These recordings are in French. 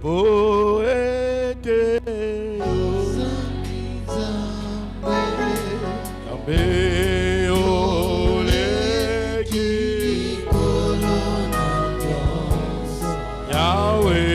Poete Ambe Oleki Yahweh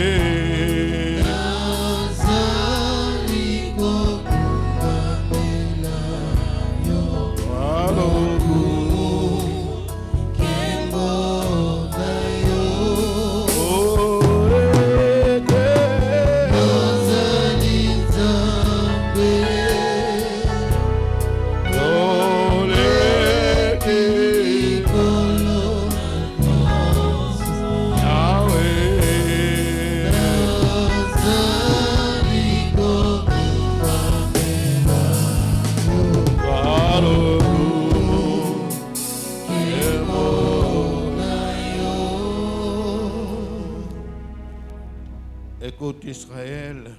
Écoute Israël,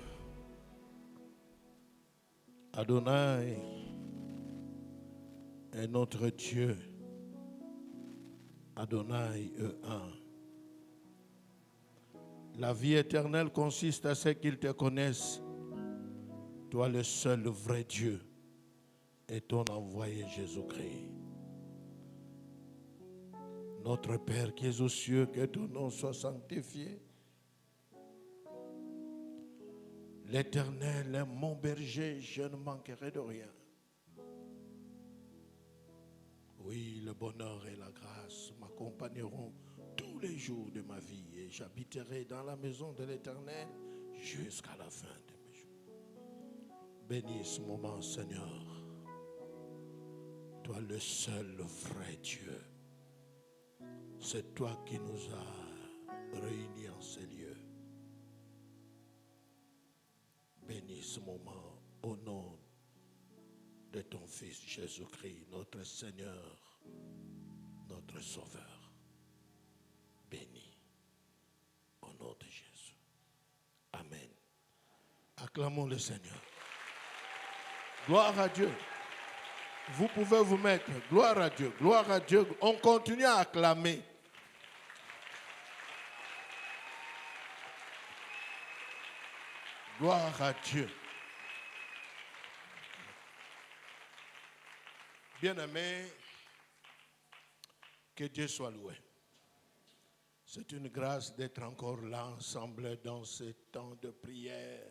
Adonai est notre Dieu, Adonai est un. La vie éternelle consiste à ce qu'ils te connaissent, toi le seul vrai Dieu et ton envoyé Jésus-Christ. Notre Père qui es aux cieux, que ton nom soit sanctifié. L'Éternel est mon berger, je ne manquerai de rien. Oui, le bonheur et la grâce m'accompagneront tous les jours de ma vie et j'habiterai dans la maison de l'Éternel jusqu'à la fin de mes jours. Bénis ce moment, Seigneur. Toi le seul vrai Dieu. C'est toi qui nous as réunis en ces lieux. Bénis ce moment au nom de ton Fils Jésus-Christ, notre Seigneur, notre Sauveur. Béni au nom de Jésus. Amen. Acclamons le Seigneur. Gloire à Dieu. Vous pouvez vous mettre. Gloire à Dieu. Gloire à Dieu. On continue à acclamer. Gloire à Dieu. Bien-aimés, que Dieu soit loué. C'est une grâce d'être encore là ensemble dans ce temps de prière.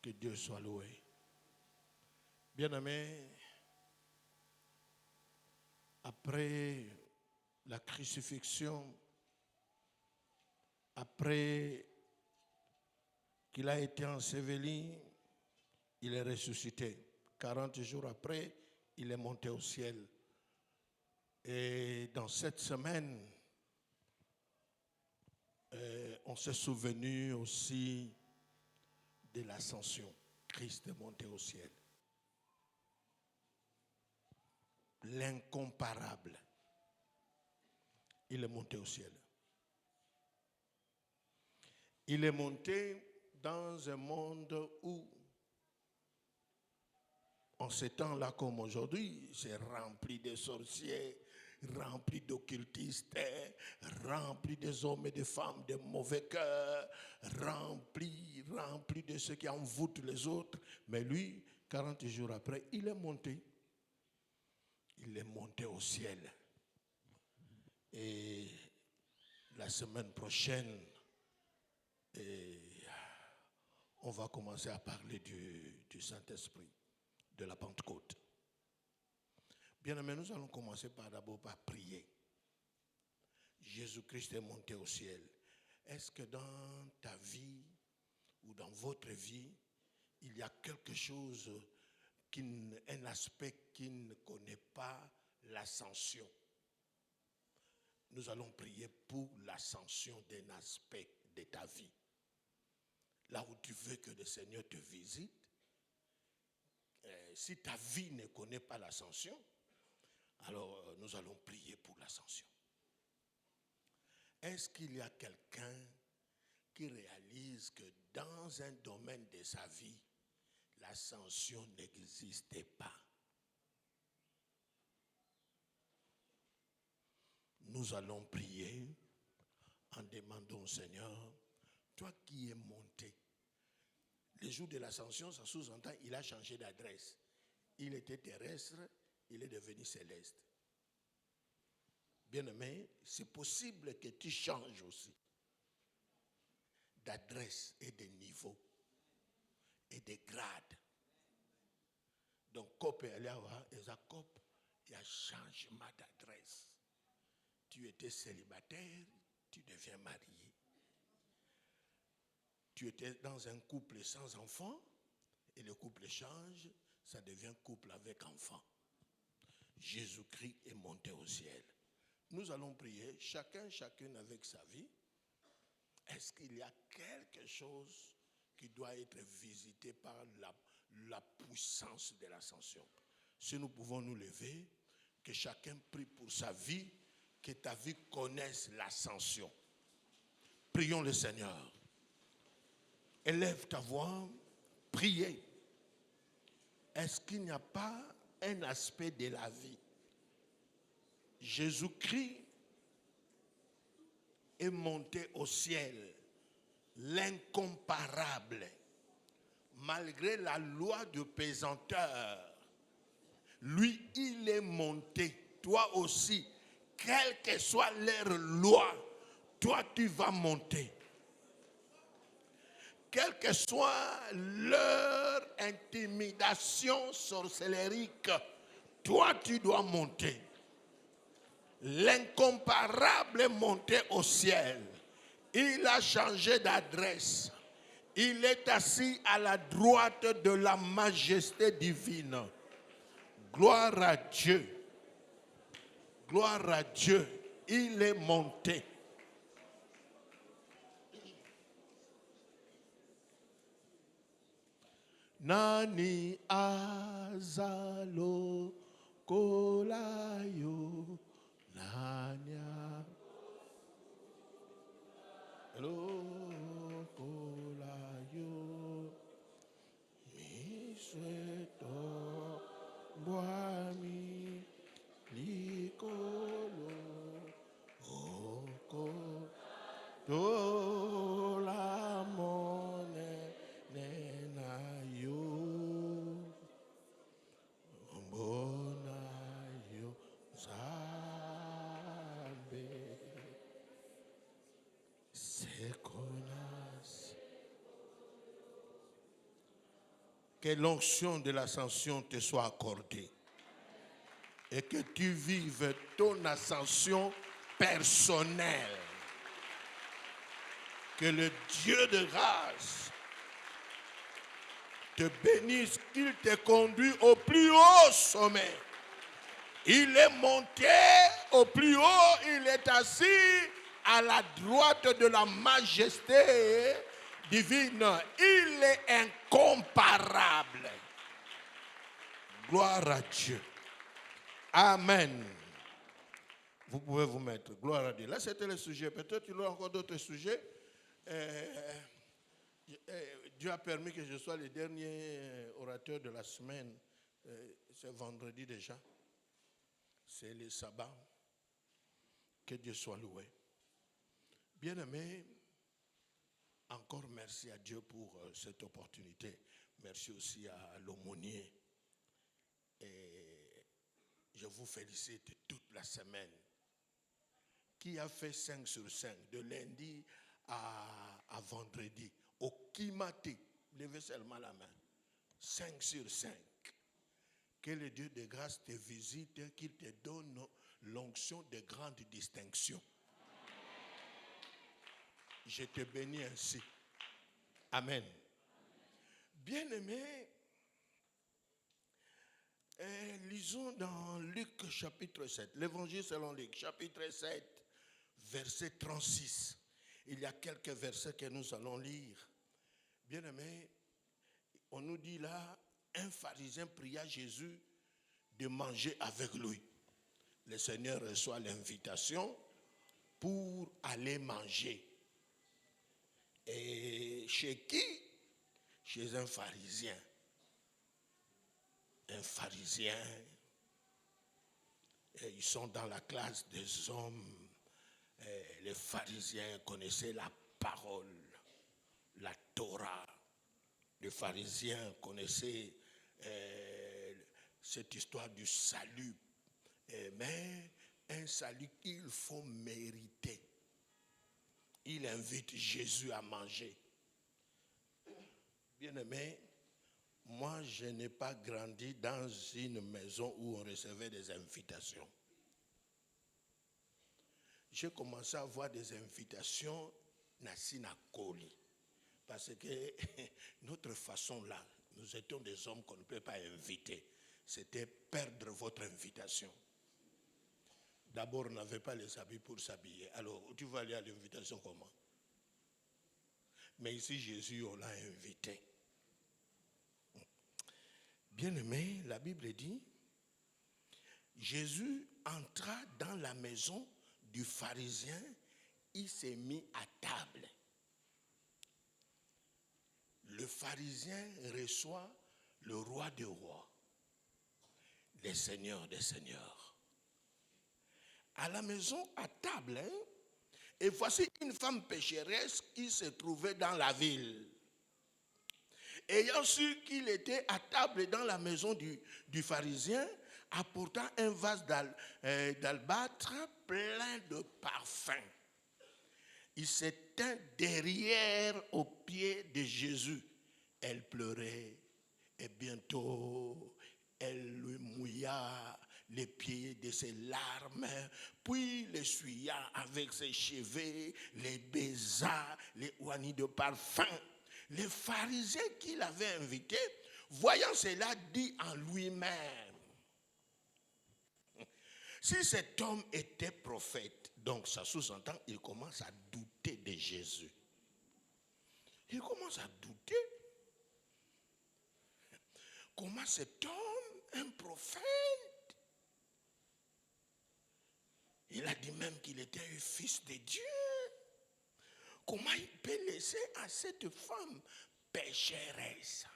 Que Dieu soit loué. Bien-aimés, après la crucifixion, après qu'il a été enseveli, il est ressuscité. 40 jours après, il est monté au ciel. Et dans cette semaine, on s'est souvenu aussi de l'ascension. Christ est monté au ciel. L'incomparable. Il est monté au ciel. Il est monté dans un monde où, en ces temps-là comme aujourd'hui, c'est rempli de sorciers, rempli d'occultistes, rempli des hommes et des femmes de mauvais cœurs, rempli de ceux qui envoûtent les autres. Mais lui, 40 jours après, il est monté. Il est monté au ciel. Et la semaine prochaine, on va commencer à parler du Saint-Esprit, de la Pentecôte. Bien aimé, nous allons commencer d'abord par prier. Jésus-Christ est monté au ciel. Est-ce que dans ta vie ou dans votre vie, il y a quelque chose, un aspect qui ne connaît pas l'ascension? Nous allons prier pour l'ascension d'un aspect de ta vie. Là où tu veux que le Seigneur te visite, si ta vie ne connaît pas l'ascension, alors nous allons prier pour l'ascension. Est-ce qu'il y a quelqu'un qui réalise que dans un domaine de sa vie, l'ascension n'existait pas? Nous allons prier en demandant au Seigneur toi qui es monté, le jour de l'ascension, ça sous-entend il a changé d'adresse. Il était terrestre, il est devenu céleste. Bien-aimé, c'est possible que tu changes aussi d'adresse et de niveau et de grade. Donc, Cop est allé avoir Cop, il y a changement d'adresse. Tu étais célibataire, tu deviens marié. Tu étais dans un couple sans enfant, et le couple change, ça devient couple avec enfant. Jésus-Christ est monté au ciel. Nous allons prier, chacune avec sa vie. Est-ce qu'il y a quelque chose qui doit être visité par la puissance de l'ascension? Si nous pouvons nous lever, que chacun prie pour sa vie, que ta vie connaisse l'ascension. Prions le Seigneur. Élève ta voix, priez. Est-ce qu'il n'y a pas un aspect de la vie? Jésus-Christ est monté au ciel, l'incomparable, malgré la loi de pesanteur. Lui, il est monté, toi aussi, quelle que soit leur loi, toi tu vas monter. Quelle que soit leur intimidation sorcellérique, toi tu dois monter. L'incomparable est monté au ciel. Il a changé d'adresse. Il est assis à la droite de la majesté divine. Gloire à Dieu. Gloire à Dieu. Il est monté. Nani azalo kolayo nanya lo kolayo mi sueto boami likolo oko do la mone nena yo mbona yo sabe sekonas. Que l'onction de l'ascension te soit accordée et que tu vives ton ascension personnelle. Que le Dieu de grâce te bénisse, qu'il te conduit au plus haut sommet. Il est monté au plus haut, il est assis à la droite de la majesté divine. Il est incomparable. Gloire à Dieu. Amen. Vous pouvez vous mettre. Gloire à Dieu. Là, c'était le sujet. Peut-être qu'il y aura encore d'autres sujets. Dieu a permis que je sois le dernier orateur de la semaine. C'est vendredi déjà. C'est le sabbat. Que Dieu soit loué. Bien-aimés, encore merci à Dieu pour cette opportunité. Merci aussi à l'aumônier. Et je vous félicite toute la semaine. Qui a fait 5 sur 5, de lundi à vendredi, au Kimati, levez seulement la main. 5 sur 5. Que le Dieu de grâce te visite, qu'il te donne l'onction de grande distinction. Je te bénis ainsi. Amen. Bien-aimés, lisons dans Luc chapitre 7, l'évangile selon Luc chapitre 7, verset 36. Il y a quelques versets que nous allons lire. Bien-aimés, on nous dit là, un pharisien pria Jésus de manger avec lui. Le Seigneur reçoit l'invitation pour aller manger. Et chez qui? Chez un pharisien. Un pharisien. Et ils sont dans la classe des hommes. Et les pharisiens connaissaient la parole. Les pharisiens connaissaient cette histoire du salut, mais un salut qu'il faut mériter. Il invite Jésus à manger. Bien-aimé, moi je n'ai pas grandi dans une maison où on recevait des invitations. J'ai commencé à avoir des invitations Nassina Koli. Parce que notre façon là, nous étions des hommes qu'on ne peut pas inviter. C'était perdre votre invitation. D'abord, on n'avait pas les habits pour s'habiller. Alors, tu vas aller à l'invitation comment? Mais ici, Jésus, on l'a invité. Bien-aimé, la Bible dit, Jésus entra dans la maison du pharisien, il s'est mis à table. Le pharisien reçoit le roi des rois, les seigneurs des seigneurs. À la maison, à table, et voici une femme pécheresse qui se trouvait dans la ville. Ayant su qu'il était à table dans la maison du pharisien, apportant un vase d'albâtre plein de parfums. Il s'étint derrière aux pieds de Jésus. Elle pleurait et bientôt elle lui mouilla les pieds de ses larmes, puis les essuya avec ses cheveux, les baisa, les oignit de parfum. Le pharisien qui l'avait invité, voyant cela, dit en lui-même, si cet homme était prophète, donc ça sous-entend, il commence à douter de Jésus. Il commence à douter. Comment cet homme, un prophète, il a dit même qu'il était un fils de Dieu. Comment il peut laisser à cette femme pécheresse?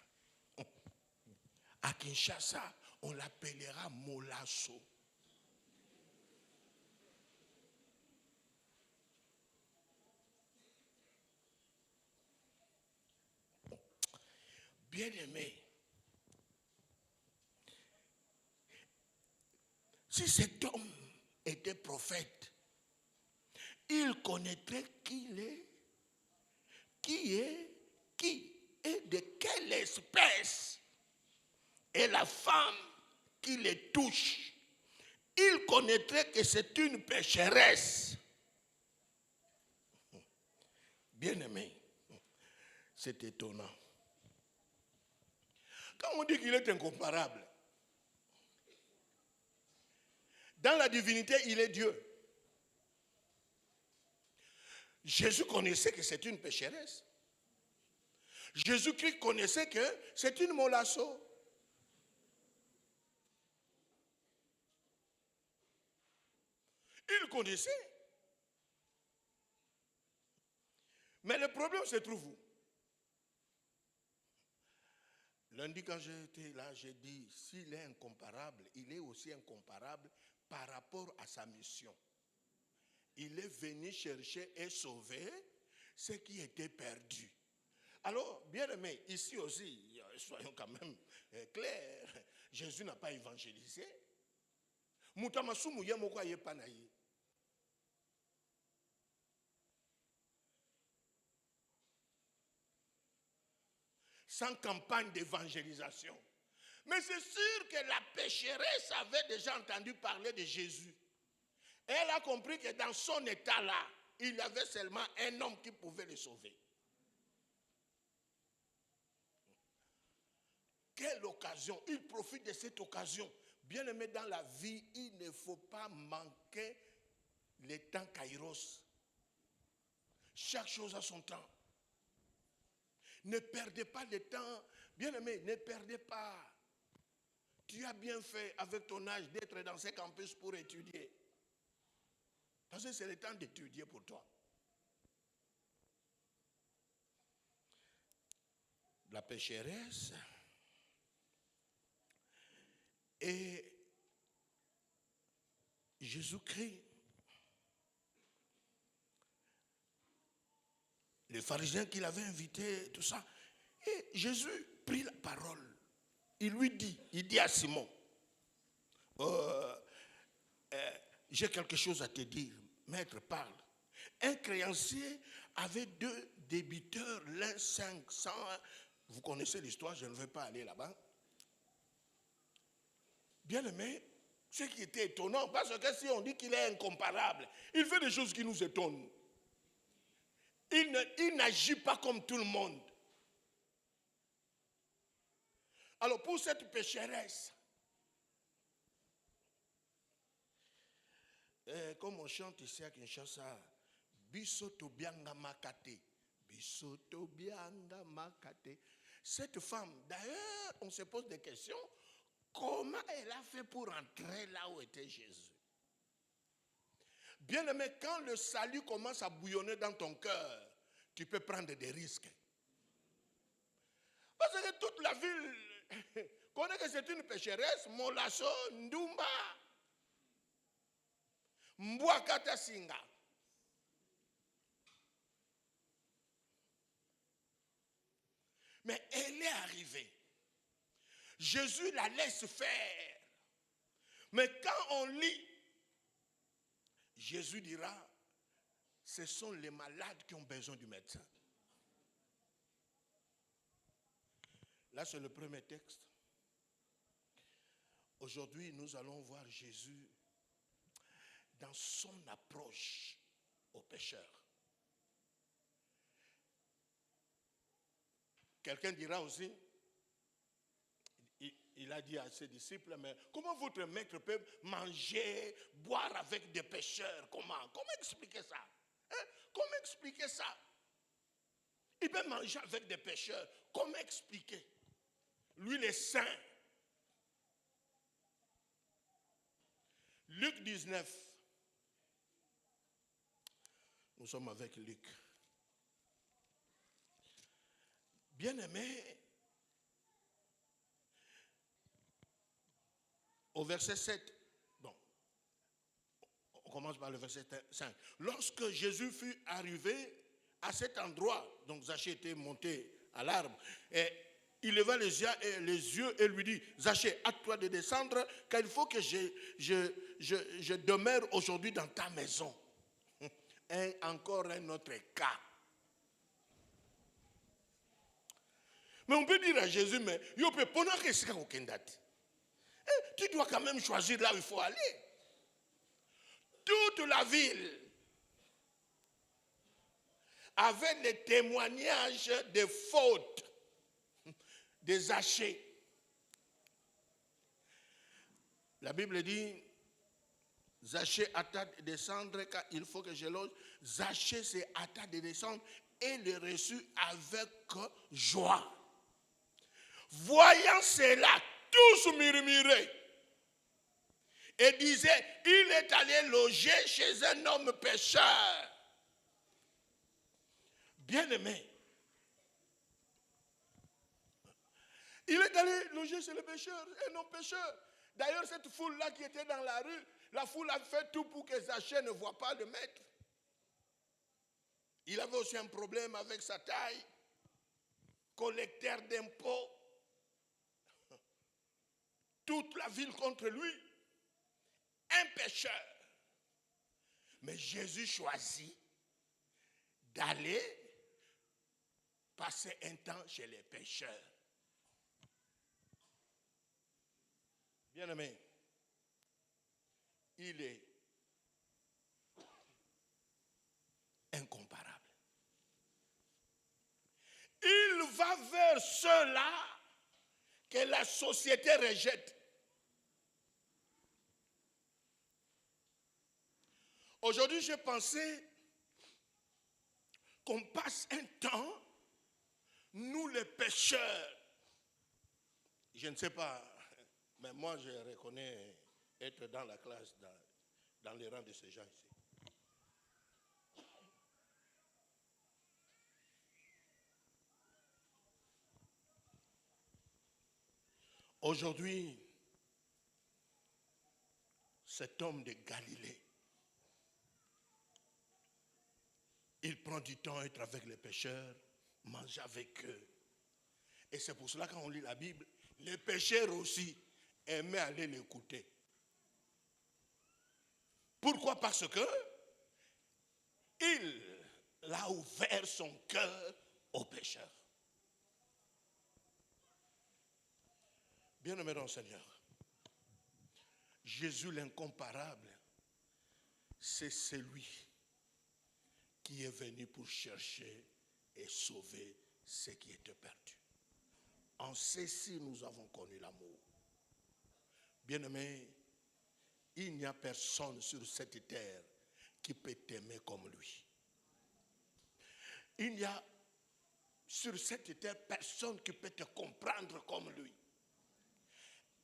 À Kinshasa, on l'appellera Molasso. Bien-aimé, si cet homme était prophète, il connaîtrait qui est de quelle espèce est la femme qui le touche. Il connaîtrait que c'est une pécheresse. Bien-aimé, c'est étonnant. Quand on dit qu'il est incomparable, dans la divinité, il est Dieu. Jésus connaissait que c'est une pécheresse. Jésus-Christ connaissait que c'est une molasso. Il connaissait. Mais le problème se trouve où? Lundi, quand j'étais là, j'ai dit, s'il est incomparable, il est aussi incomparable par rapport à sa mission. Il est venu chercher et sauver ce qui était perdu. Alors, bien aimé, ici aussi, soyons quand même clairs, Jésus n'a pas évangélisé. Sans campagne d'évangélisation. Mais c'est sûr que la pécheresse avait déjà entendu parler de Jésus. Elle a compris que dans son état-là, il y avait seulement un homme qui pouvait le sauver. Quelle occasion! Il profite de cette occasion. Bien aimé, dans la vie, il ne faut pas manquer le temps kairos. Chaque chose a son temps. Ne perdez pas le temps. Bien aimé, ne perdez pas. Tu as bien fait avec ton âge d'être dans ces campus pour étudier. Parce que c'est le temps d'étudier pour toi. La pécheresse et Jésus-Christ. Les pharisiens qui l'avaient invité, tout ça. Et Jésus prit la parole. Il lui dit, il dit à Simon, j'ai quelque chose à te dire. Maître, parle. Un créancier avait 2 débiteurs, l'un 500. Vous connaissez l'histoire, je ne vais pas aller là-bas. Bien aimé, ce qui était étonnant, parce que si on dit qu'il est incomparable, il fait des choses qui nous étonnent. Il n'agit pas comme tout le monde. Alors pour cette pécheresse, comme on chante ici à Kinshasa, Bisoto bianga makate, Bisoto bianga makate. Cette femme, d'ailleurs, on se pose des questions. Comment elle a fait pour entrer là où était Jésus? Bien aimé, quand le salut commence à bouillonner dans ton cœur, tu peux prendre des risques. Parce que toute la ville connaît que c'est une pécheresse, Molasso, Ndumba, Mbouakata Singa. Mais elle est arrivée. Jésus la laisse faire. Mais quand on lit, Jésus dira, ce sont les malades qui ont besoin du médecin. Là, c'est le premier texte. Aujourd'hui, nous allons voir Jésus dans son approche aux pécheurs. Quelqu'un dira aussi, il a dit à ses disciples, mais comment votre maître peut manger, boire avec des pécheurs? Comment expliquer ça? Hein? Comment expliquer ça? Il peut manger avec des pécheurs. Comment expliquer? Lui, il est saint. Luc 19. Nous sommes avec Luc. Bien-aimé, au verset 7, bon, on commence par le verset 5. Lorsque Jésus fut arrivé à cet endroit, donc Zachée était monté à l'arbre, et il leva les yeux et lui dit, Zachée, hâte-toi de descendre, car il faut que je demeure aujourd'hui dans ta maison. Encore un autre cas. Mais on peut dire à Jésus, mais tu dois quand même choisir là où il faut aller. Toute la ville avait les témoignages des fautes des Zachée. La Bible dit, Zachée hâta de descendre car il faut que je loge. Zachée s'est hâta de descendre et le reçut avec joie. Voyant cela, tous murmuraient et disaient, il est allé loger chez un homme pécheur. Bien-aimé, il est allé loger chez le pécheur, un homme pécheur. D'ailleurs, cette foule-là qui était dans la rue, la foule a fait tout pour que Zachée ne voie pas le maître. Il avait aussi un problème avec sa taille, collecteur d'impôts. Toute la ville contre lui, un pécheur. Mais Jésus choisit d'aller passer un temps chez les pécheurs. Bien-aimé, il est incomparable. Il va vers ceux-là que la société rejette. Aujourd'hui, j'ai pensé qu'on passe un temps, nous les pécheurs. Je ne sais pas, mais moi je reconnais être dans la classe, dans les rangs de ces gens ici. Aujourd'hui, cet homme de Galilée, il prend du temps à être avec les pécheurs, mange avec eux. Et c'est pour cela quand on lit la Bible, les pécheurs aussi aimaient aller l'écouter. Pourquoi? Parce que il a ouvert son cœur aux pécheurs. Bien-aimé dans le Seigneur, Jésus l'incomparable, c'est celui qui est venu pour chercher et sauver ceux qui étaient perdus. En ceci, nous avons connu l'amour. Bien-aimé, il n'y a personne sur cette terre qui peut t'aimer comme lui. Il n'y a sur cette terre personne qui peut te comprendre comme lui.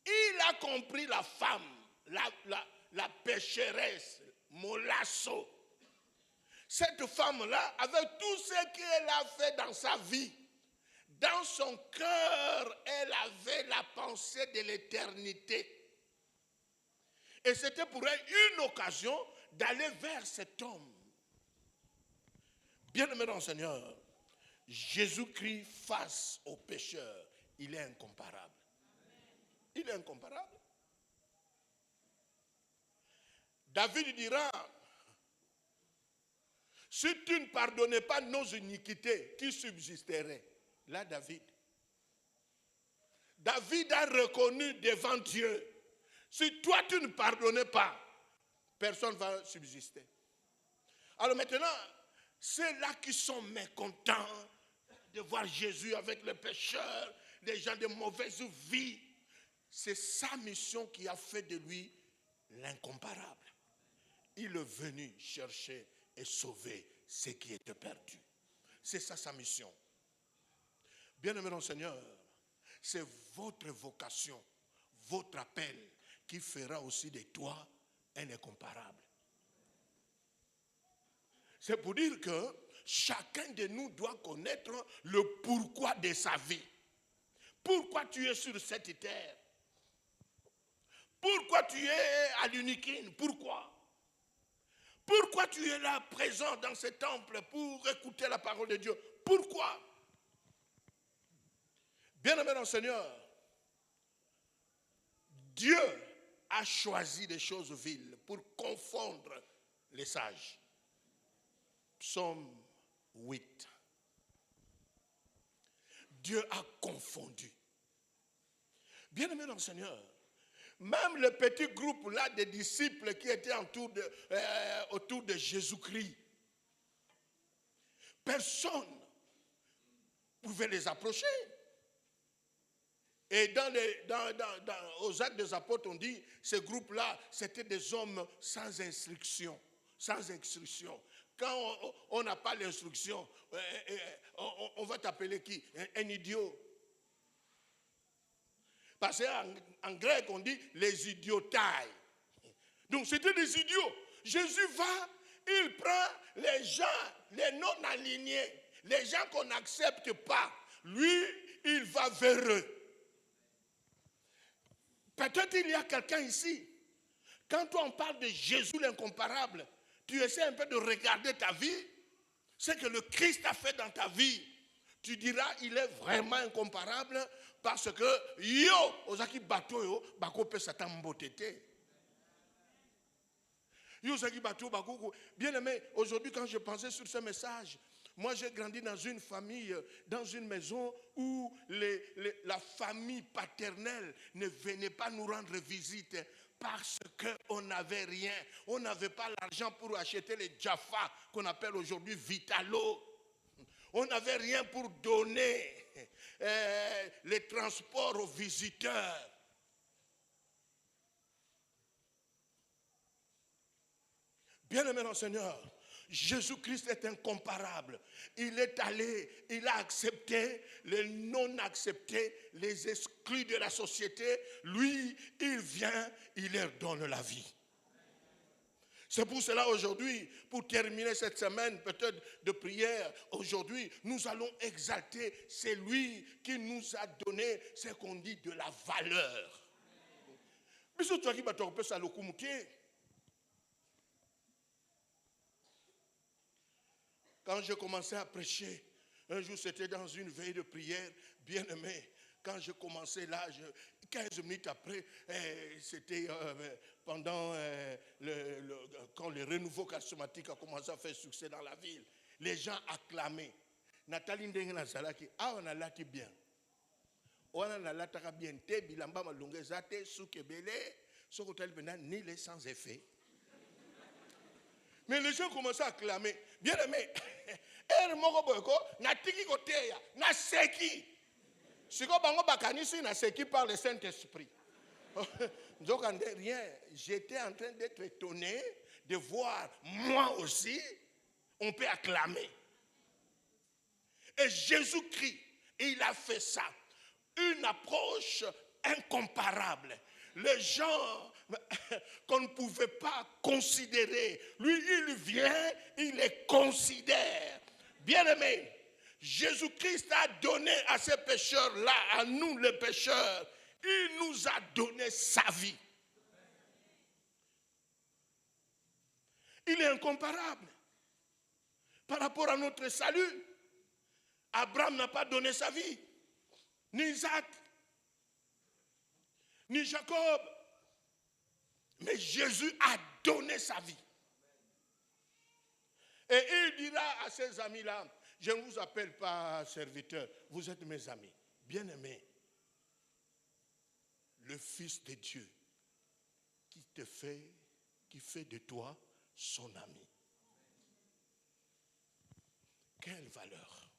Il a compris la femme, la pécheresse, Molasso. Cette femme-là, avec tout ce qu'elle a fait dans sa vie, dans son cœur, elle avait la pensée de l'éternité. Et c'était pour elle une occasion d'aller vers cet homme. Bien-aimé dans le Seigneur, Jésus-Christ face aux pécheurs, il est incomparable. Il est incomparable. David dira, si tu ne pardonnais pas nos iniquités, qui subsisteraient? Là, David a reconnu devant Dieu, si toi tu ne pardonnais pas, personne ne va subsister. Alors maintenant, ceux-là qui sont mécontents de voir Jésus avec les pécheurs, les gens de mauvaise vie, c'est sa mission qui a fait de lui l'incomparable. Il est venu chercher et sauver ceux qui étaient perdus. C'est ça sa mission. Bien-aimé dans le Seigneur, c'est votre vocation, votre appel qui fera aussi de toi un incomparable. C'est pour dire que chacun de nous doit connaître le pourquoi de sa vie. Pourquoi tu es sur cette terre? Pourquoi tu es à l'Uniquine? Pourquoi? Pourquoi tu es là présent dans ce temple pour écouter la parole de Dieu? Pourquoi? Bien-aimé dans le Seigneur, Dieu a choisi des choses viles pour confondre les sages. Psaume 8. Dieu a confondu. Bien-aimé dans le Seigneur, même le petit groupe là des disciples qui étaient autour de Jésus-Christ, personne ne pouvait les approcher. Et aux Actes des Apôtres, on dit, ce groupe-là, c'était des hommes sans instruction. Sans instruction. Quand on n'a pas l'instruction, on va t'appeler qui? Un idiot. Parce qu'en grec, on dit les idiotailles. Donc c'était des idiots. Jésus va, il prend les gens, les non-alignés, les gens qu'on n'accepte pas. Lui, il va vers eux. Peut-être il y a quelqu'un ici. Quand on parle de Jésus l'incomparable, tu essaies un peu de regarder ta vie, ce que le Christ a fait dans ta vie. Tu diras, il est vraiment incomparable parce que yo, ozaki bateau yo, bako pe satan mbotete. Yo, ozaki bateau bako. Bien aimé, aujourd'hui quand je pensais sur ce message, moi j'ai grandi dans une famille, dans une maison où la famille paternelle ne venait pas nous rendre visite. Parce qu'on n'avait rien. On n'avait pas l'argent pour acheter les Jaffa qu'on appelle aujourd'hui Vitalo. On n'avait rien pour donner les transports aux visiteurs. Bien-aimé dans le Seigneur, Jésus-Christ est incomparable. Il est allé, il a accepté les non-acceptés, les exclus de la société. Lui, il vient, il leur donne la vie. C'est pour cela aujourd'hui, pour terminer cette semaine peut-être de prière, aujourd'hui, nous allons exalter celui qui nous a donné ce qu'on dit de la valeur. Quand j'ai commencé à prêcher, Un jour, c'était dans une veille de prière, bien-aimé. Quand je commençais là, 15 minutes après, c'était pendant quand le renouveau charismatique a commencé à faire succès dans la ville. Les gens acclamaient. Nathalie Ndengenazalaki, on a lati bien. On a lataka bien. Te bilamba malunge zate soukebele, sokotel bena ni les sans effet. Mais les gens commençaient à acclamer. Bien-aimé, natiki koteya, na seki. Siko bango bakanisi na seki par le Saint-Esprit. Donc rien, j'étais en train d'être étonné de voir moi aussi, on peut acclamer. Et Jésus-Christ, il a fait ça. Une approche incomparable. Les gens qu'on ne pouvait pas considérer. Lui, il vient, il les considère. Bien-aimé, Jésus-Christ a donné à ces pécheurs-là, à nous les pécheurs, il nous a donné sa vie. Il est incomparable. Par rapport à notre salut, Abraham n'a pas donné sa vie, ni Isaac, ni Jacob. Mais Jésus a donné sa vie. Et il dira à ses amis-là, je ne vous appelle pas serviteur, vous êtes mes amis, bien-aimés. Le Fils de Dieu qui fait de toi son ami. Quelle valeur.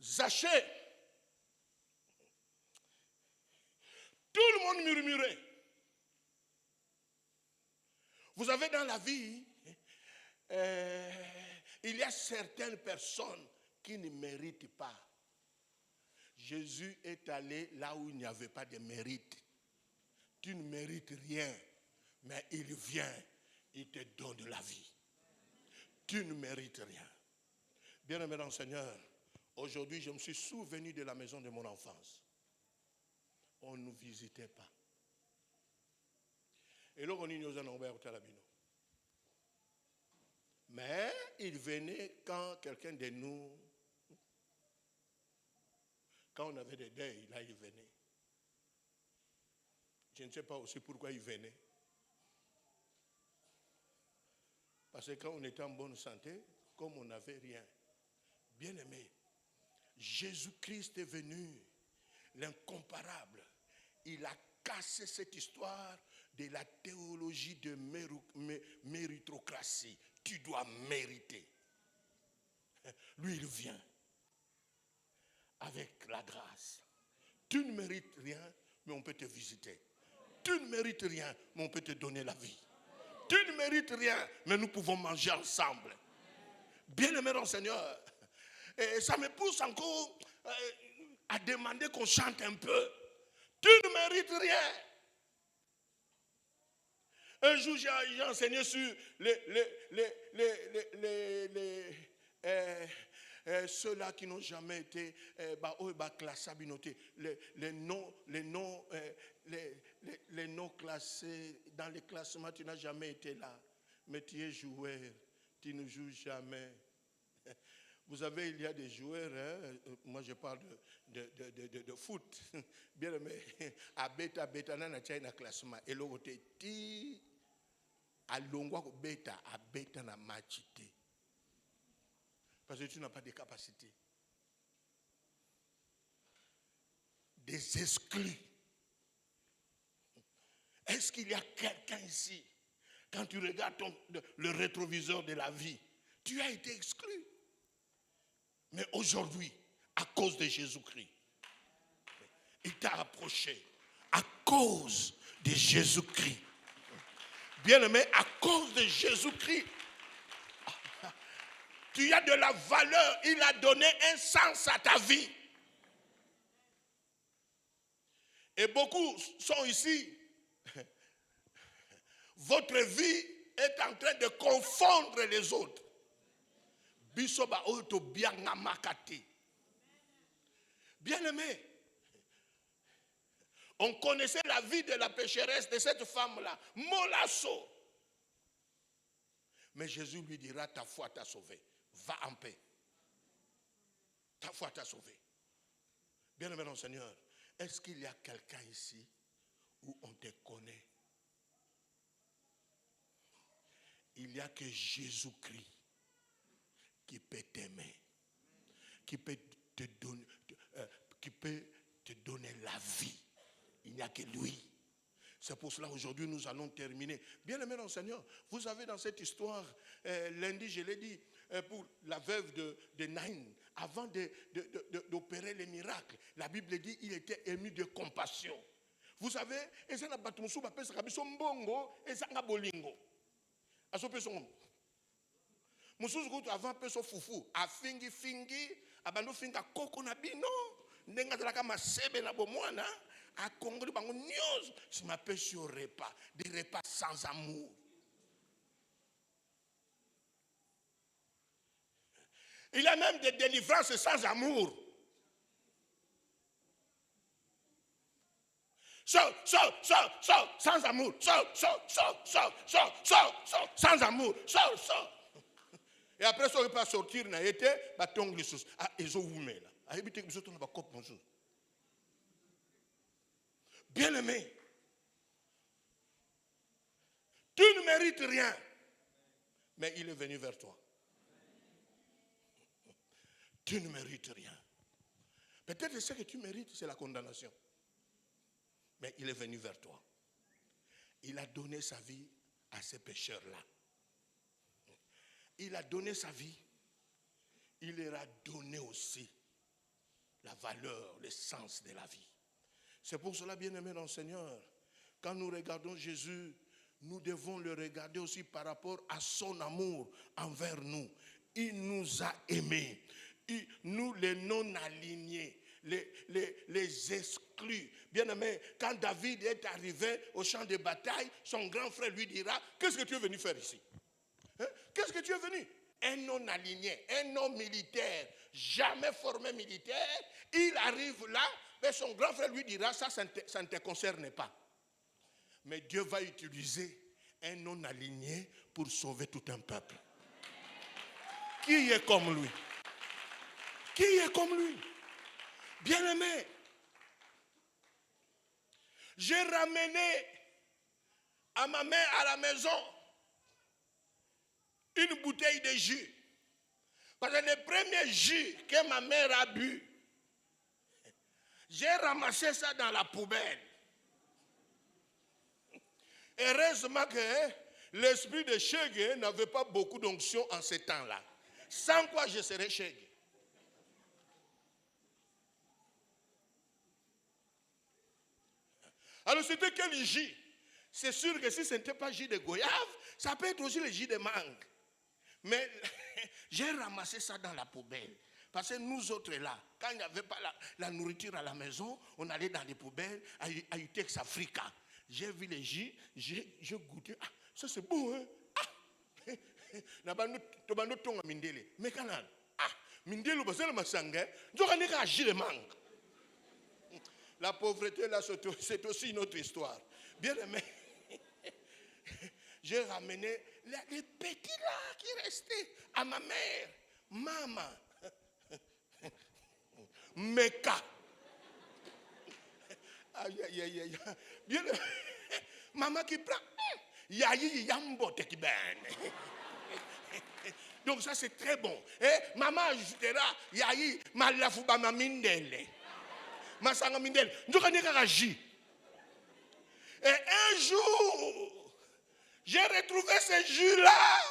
Zachée. Tout le monde murmurait. Vous avez dans la vie, il y a certaines personnes qui ne méritent pas. Jésus est allé là où il n'y avait pas de mérite. Tu ne mérites rien, mais il vient, il te donne la vie. Tu ne mérites rien. Bien-aimé dans le Seigneur, aujourd'hui je me suis souvenu de la maison de mon enfance. On ne nous visitait pas. Et là, on y nous a ouvert au Talabino. Mais il venait quand quelqu'un de nous, quand on avait des deuils, là il venait. Je ne sais pas aussi pourquoi il venait. Parce que quand on était en bonne santé, comme on n'avait rien, bien aimé, Jésus-Christ est venu, l'incomparable. Il a cassé cette histoire de la théologie de méritocratie. Tu dois mériter. Lui, il vient avec la grâce. Tu ne mérites rien, mais on peut te visiter. Tu ne mérites rien, mais on peut te donner la vie. Tu ne mérites rien, mais nous pouvons manger ensemble. Bien-aimé dans le Seigneur, et ça me pousse encore à demander qu'on chante un peu. Tu ne mérites rien. Un jour, j'ai enseigné sur ceux-là qui n'ont jamais été les noms classés dans les classements, tu n'as jamais été là. Mais tu es joueur, tu ne joues jamais. Vous savez, il y a des joueurs, moi je parle de foot, bien aimé, à bêta, nana tchaïna classement, et l'autre ti, à longwa bêta, à bêta na machité. Parce que tu n'as pas de capacité. Des exclus. Est-ce qu'il y a quelqu'un ici, quand tu regardes le rétroviseur de la vie, tu as été exclu. Mais aujourd'hui, à cause de Jésus-Christ, il t'a approché. À cause de Jésus-Christ. Bien-aimé, à cause de Jésus-Christ, tu as de la valeur. Il a donné un sens à ta vie. Et beaucoup sont ici. Votre vie est en train de confondre les autres. Bien-aimé, on connaissait la vie de la pécheresse de cette femme-là, Molasso. Mais Jésus lui dira, ta foi t'a sauvé. Va en paix. Ta foi t'a sauvé. Bien-aimé dans le Seigneur, est-ce qu'il y a quelqu'un ici où on te connaît? Il n'y a que Jésus-Christ qui peut t'aimer, qui peut te donner la vie. Il n'y a que lui. C'est pour cela aujourd'hui nous allons terminer. Bien-aimé dans le Seigneur, vous avez dans cette histoire, lundi je l'ai dit, pour la veuve de Naïn, avant d'opérer les miracles, la Bible dit qu'il était ému de compassion. Vous savez, et ça n'a pas tout le monde, et ça n'a pas bolingo. Musuzu kutu avant peso fufu a fingi abando finga koko na bino ndenga zalaka masebe na bomwana a kongoli bango news si ma pesi au repas des repas sans amour. Il y a même des délivrances sans amour. Sans amour. Sans amour. Et après ça, on ne peut pas sortir. Bien aimé, tu ne mérites rien, mais il est venu vers toi. Tu ne mérites rien. Peut-être ce que tu mérites, c'est la condamnation. Mais il est venu vers toi. Il a donné sa vie à ces pécheurs-là. Il a donné sa vie. Il leur a donné aussi la valeur, l'essence de la vie. C'est pour cela, bien-aimés dans le Seigneur, quand nous regardons Jésus, nous devons le regarder aussi par rapport à son amour envers nous. Il nous a aimés. Nous, les non-alignés, les exclus. Bien-aimé, quand David est arrivé au champ de bataille, son grand frère lui dira, qu'est-ce que tu es venu faire ici? Hein? Qu'est-ce que tu es venu? Un non-aligné, un non-militaire, jamais formé militaire, il arrive là, mais son grand frère lui dira, ça ne te concerne pas. Mais Dieu va utiliser un non-aligné pour sauver tout un peuple. Qui est comme lui? Qui est comme lui? Bien-aimé, j'ai ramené à ma mère à la maison une bouteille de jus. Parce que le premier jus que ma mère a bu, j'ai ramassé ça dans la poubelle. Heureusement que l'esprit de Chegue n'avait pas beaucoup d'onction en ce temps-là. Sans quoi je serais Chegue. Alors c'était quel jus? C'est sûr que si ce n'était pas jus de goyave, ça peut être aussi le jus de mangue. Mais j'ai ramassé ça dans la poubelle. Parce que nous autres là, quand il n'y avait pas la nourriture à la maison, on allait dans les poubelles à Utex Africa. J'ai vu les jus, j'ai goûté. Ah, ça c'est bon, hein? Ah! Mais quand même, ah, mindele, c'est le masanga, j'aurais un jus de mangue. La pauvreté, là, c'est aussi une autre histoire. Bien aimé, j'ai ramené les petits là qui restaient à ma mère. Maman, Meka. Aïe, aïe, aïe, aïe. Bien aimé, maman qui prend. Yayi yambo teki ben. Donc ça c'est très bon. Et maman ajoutera yayi malafuba mamindele. Masanga mindele. Et un jour, j'ai retrouvé ce jus-là.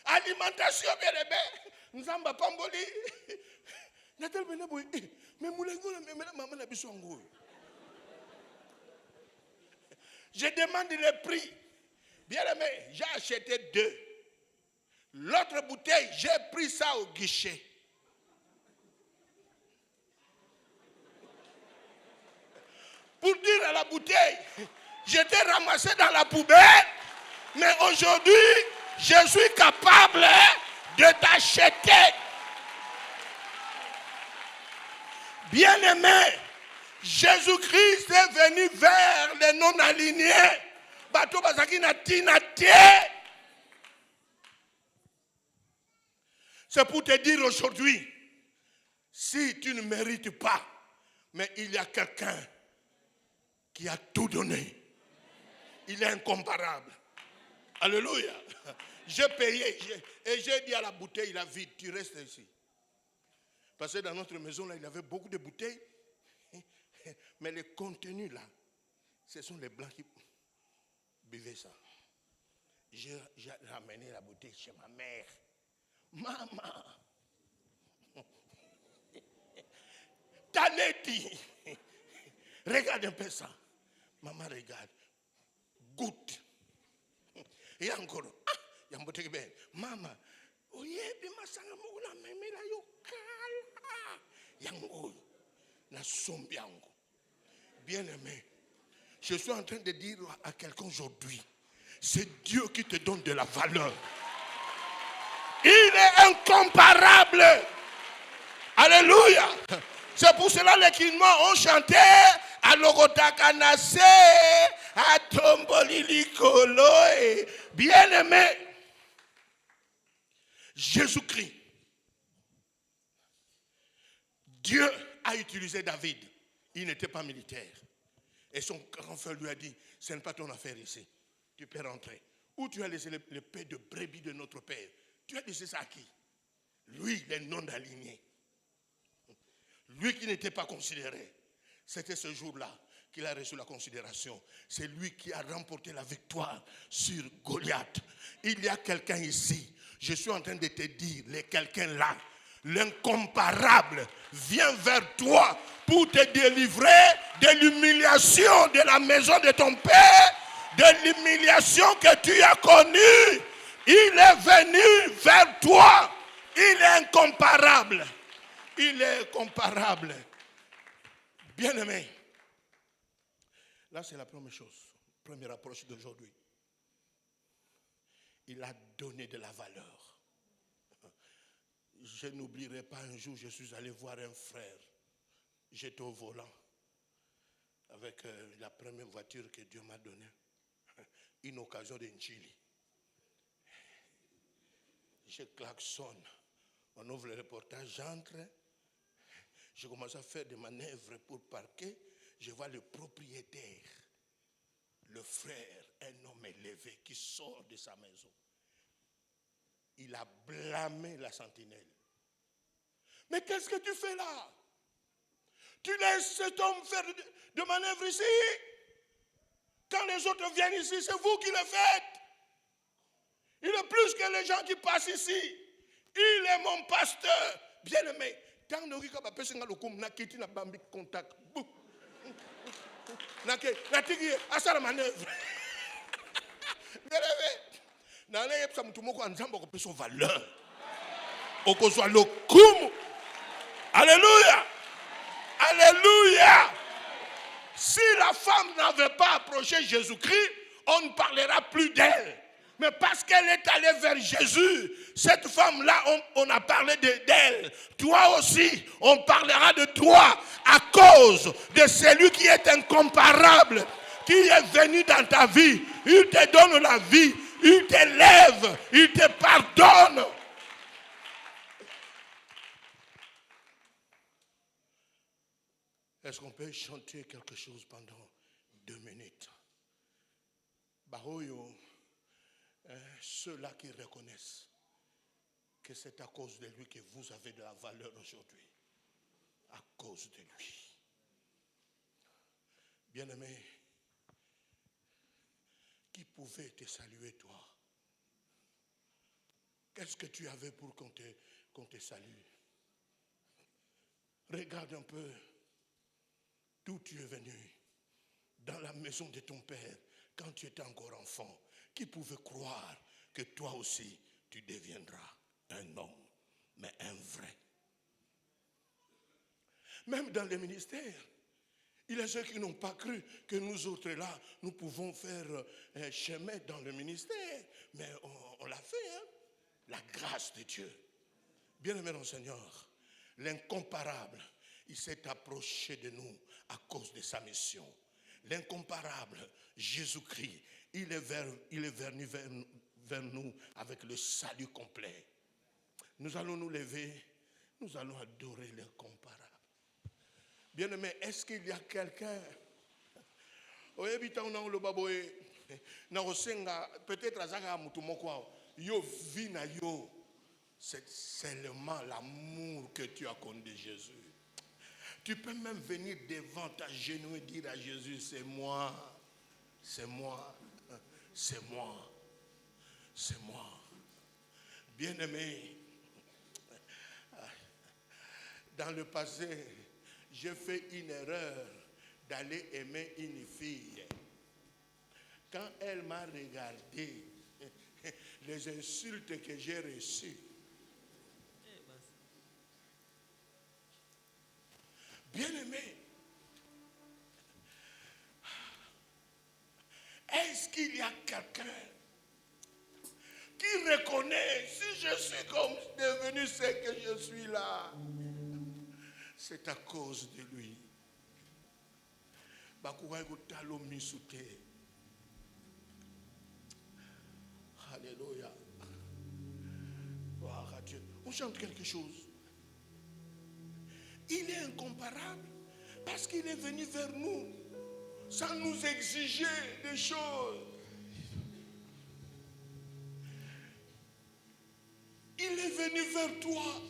Alimentation, bien aimé. Nous avons pamboli. Je demande le prix. Bien aimé, j'ai acheté 2. L'autre bouteille, j'ai pris ça au guichet. Pour dire à la bouteille, j'étais ramassé dans la poubelle, mais aujourd'hui, je suis capable de t'acheter. Bien-aimé, Jésus-Christ est venu vers les non-alignés. bato bazaki na tina te. C'est pour te dire aujourd'hui, si tu ne mérites pas, mais il y a quelqu'un qui a tout donné. Il est incomparable. Alléluia. J'ai payé et j'ai dit à la bouteille, la vide, tu restes ici. Parce que dans notre maison, là, il y avait beaucoup de bouteilles. Mais les contenus, là, ce sont les blancs qui buvaient ça. J'ai ramené la bouteille chez ma mère. Maman, t'as dit, regarde un peu ça. Maman regarde, goûte. Et encore, il y a un bouteille bien. Maman, oyebi masanga mugula memela yo kala. Yango, na sombiango. Bien aimé, je suis en train de dire à quelqu'un aujourd'hui, c'est Dieu qui te donne de la valeur. Il est incomparable. Alléluia. C'est pour cela les Kinois ont chanté à Logotakanase, à Tombolilikolo. Bien-aimé, Jésus-Christ, Dieu a utilisé David. Il n'était pas militaire. Et son grand frère lui a dit, ce n'est pas ton affaire ici. Tu peux rentrer. Où tu as laissé le paix de brebis de notre père? Tu as laissé ça à qui? Lui, les non-alignés. Lui qui n'était pas considéré. C'était ce jour-là qu'il a reçu la considération. C'est lui qui a remporté la victoire sur Goliath. Il y a quelqu'un ici. Je suis en train de te dire, quelqu'un là, l'incomparable, vient vers toi pour te délivrer de l'humiliation de la maison de ton père, de l'humiliation que tu as connue. Il est venu vers toi. Il est incomparable. Il est incomparable. Bien-aimé. Là, c'est la première chose. Première approche d'aujourd'hui. Il a donné de la valeur. Je n'oublierai pas un jour, je suis allé voir un frère. J'étais au volant avec la première voiture que Dieu m'a donnée. Une occasion de Njili. Je klaxonne. On ouvre le reportage, j'entre. Je commence à faire des manœuvres pour parquer. Je vois le propriétaire, le frère, un homme élevé qui sort de sa maison. Il a blâmé la sentinelle. Mais qu'est-ce que tu fais là? Tu laisses cet homme faire de manœuvres ici? Quand les autres viennent ici, c'est vous qui le faites. Il est plus que les gens qui passent ici. Il est mon pasteur. Bien-aimé. Tant que nous avons fait un contact. La manœuvre. Alléluia. Alléluia. Si la femme n'avait pas approché Jésus-Christ, on ne parlera plus d'elle. Mais parce qu'elle est allée vers Jésus, cette femme-là, on a parlé d'elle. Toi aussi, on parlera de toi à cause de celui qui est incomparable, qui est venu dans ta vie. Il te donne la vie, il t'élève, il te pardonne. Est-ce qu'on peut chanter quelque chose pendant 2 minutes? Bahoyo. Ceux-là qui reconnaissent que c'est à cause de lui que vous avez de la valeur aujourd'hui. À cause de lui. Bien-aimé, qui pouvait te saluer toi? Qu'est-ce que tu avais pour qu'on te salue? Regarde un peu d'où tu es venu. Dans la maison de ton père, quand tu étais encore enfant. Qui pouvait croire que toi aussi, tu deviendras un homme, mais un vrai? Même dans les ministères, il y a ceux qui n'ont pas cru que nous autres là, nous pouvons faire un chemin dans le ministère. Mais on l'a fait, hein? La grâce de Dieu. Bien-aimé dans le Seigneur, l'incomparable, il s'est approché de nous à cause de sa mission. L'incomparable, Jésus-Christ, il est venu vers nous avec le salut complet. Nous allons nous lever, nous allons adorer l'incomparable. Bien-aimé, est-ce qu'il y a quelqu'un? C'est seulement l'amour que tu as contre Jésus. Tu peux même venir devant ta genou et dire à Jésus, c'est moi, c'est moi, c'est moi, c'est moi. Bien-aimé, dans le passé, j'ai fait une erreur d'aller aimer une fille. Quand elle m'a regardé, les insultes que j'ai reçues, bien-aimé, est-ce qu'il y a quelqu'un qui reconnaît si je suis comme devenu ce que je suis là? C'est à cause de lui. Alléluia. Gloire à Dieu. On chante quelque chose. Il est incomparable parce qu'il est venu vers nous sans nous exiger des choses. Il est venu vers toi.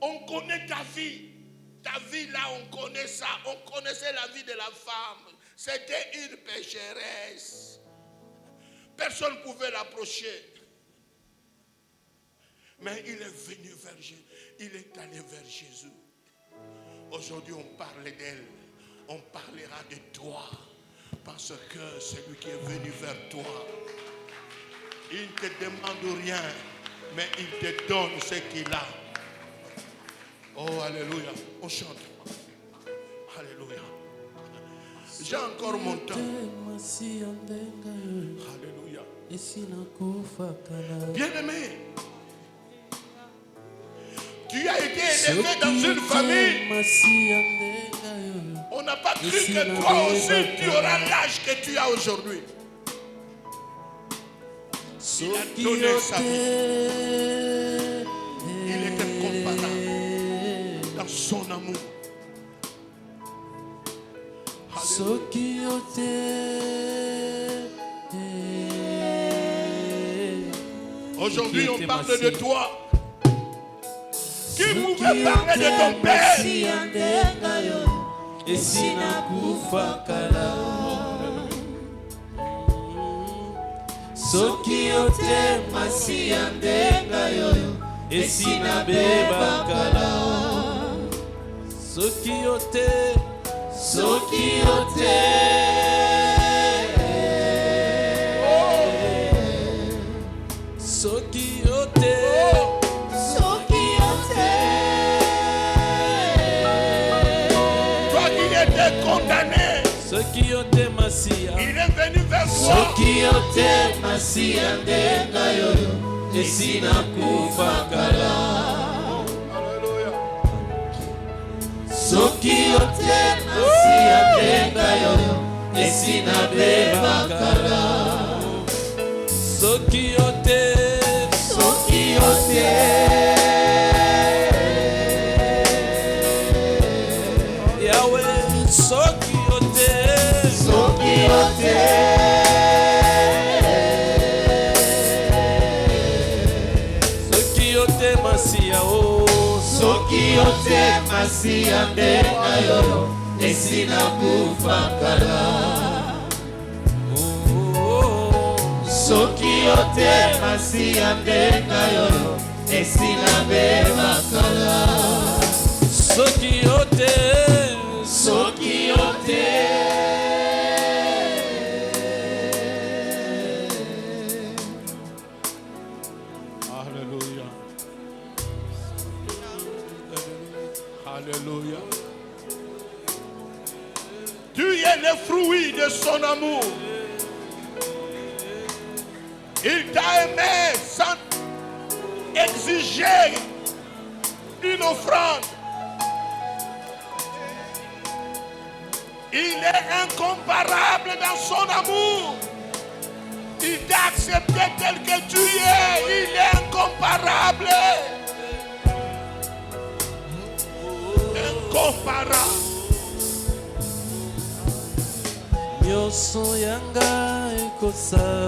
On connaît ta vie. Ta vie là, on connaît ça. On connaissait la vie de la femme. C'était une pécheresse. Personne ne pouvait l'approcher. Mais il est venu vers Jésus. Il est allé vers Jésus. Aujourd'hui, on parle d'elle. On parlera de toi. Parce que c'est lui qui est venu vers toi. Il ne te demande rien. Mais il te donne ce qu'il a. Oh, alléluia. On chante. Alléluia. J'ai encore mon temps. Alléluia. Bien-aimé, tu as été élevé dans une famille. On n'a pas cru que toi aussi tu auras l'âge que tu as aujourd'hui. Il a donné sa vie. Il est incomparable dans son amour. Aujourd'hui, on parle de toi. Qui pouvait parler de ton père? Soki ote masi andenga yoyo esina beba kala. Soki ote Toi qui étais condamné, il est venu vers toi. Soki ote masi andenga yoyo esina kufa kala. Soki ote masi andenga yoyo esina beba kala. Soki ote Yahweh, soki ote Masia, oh, soki ote Masia ndenga yoyo esina kufa kala. Soki ote Masia ndenga yoyo esina beba kala. Soki ote Alléluia. Alléluia. Tu es le fruit de son amour. Il t'a aimé sans exiger une offrande. Il est incomparable dans son amour. Il t'a accepté tel que tu es. Il est incomparable. Incomparable.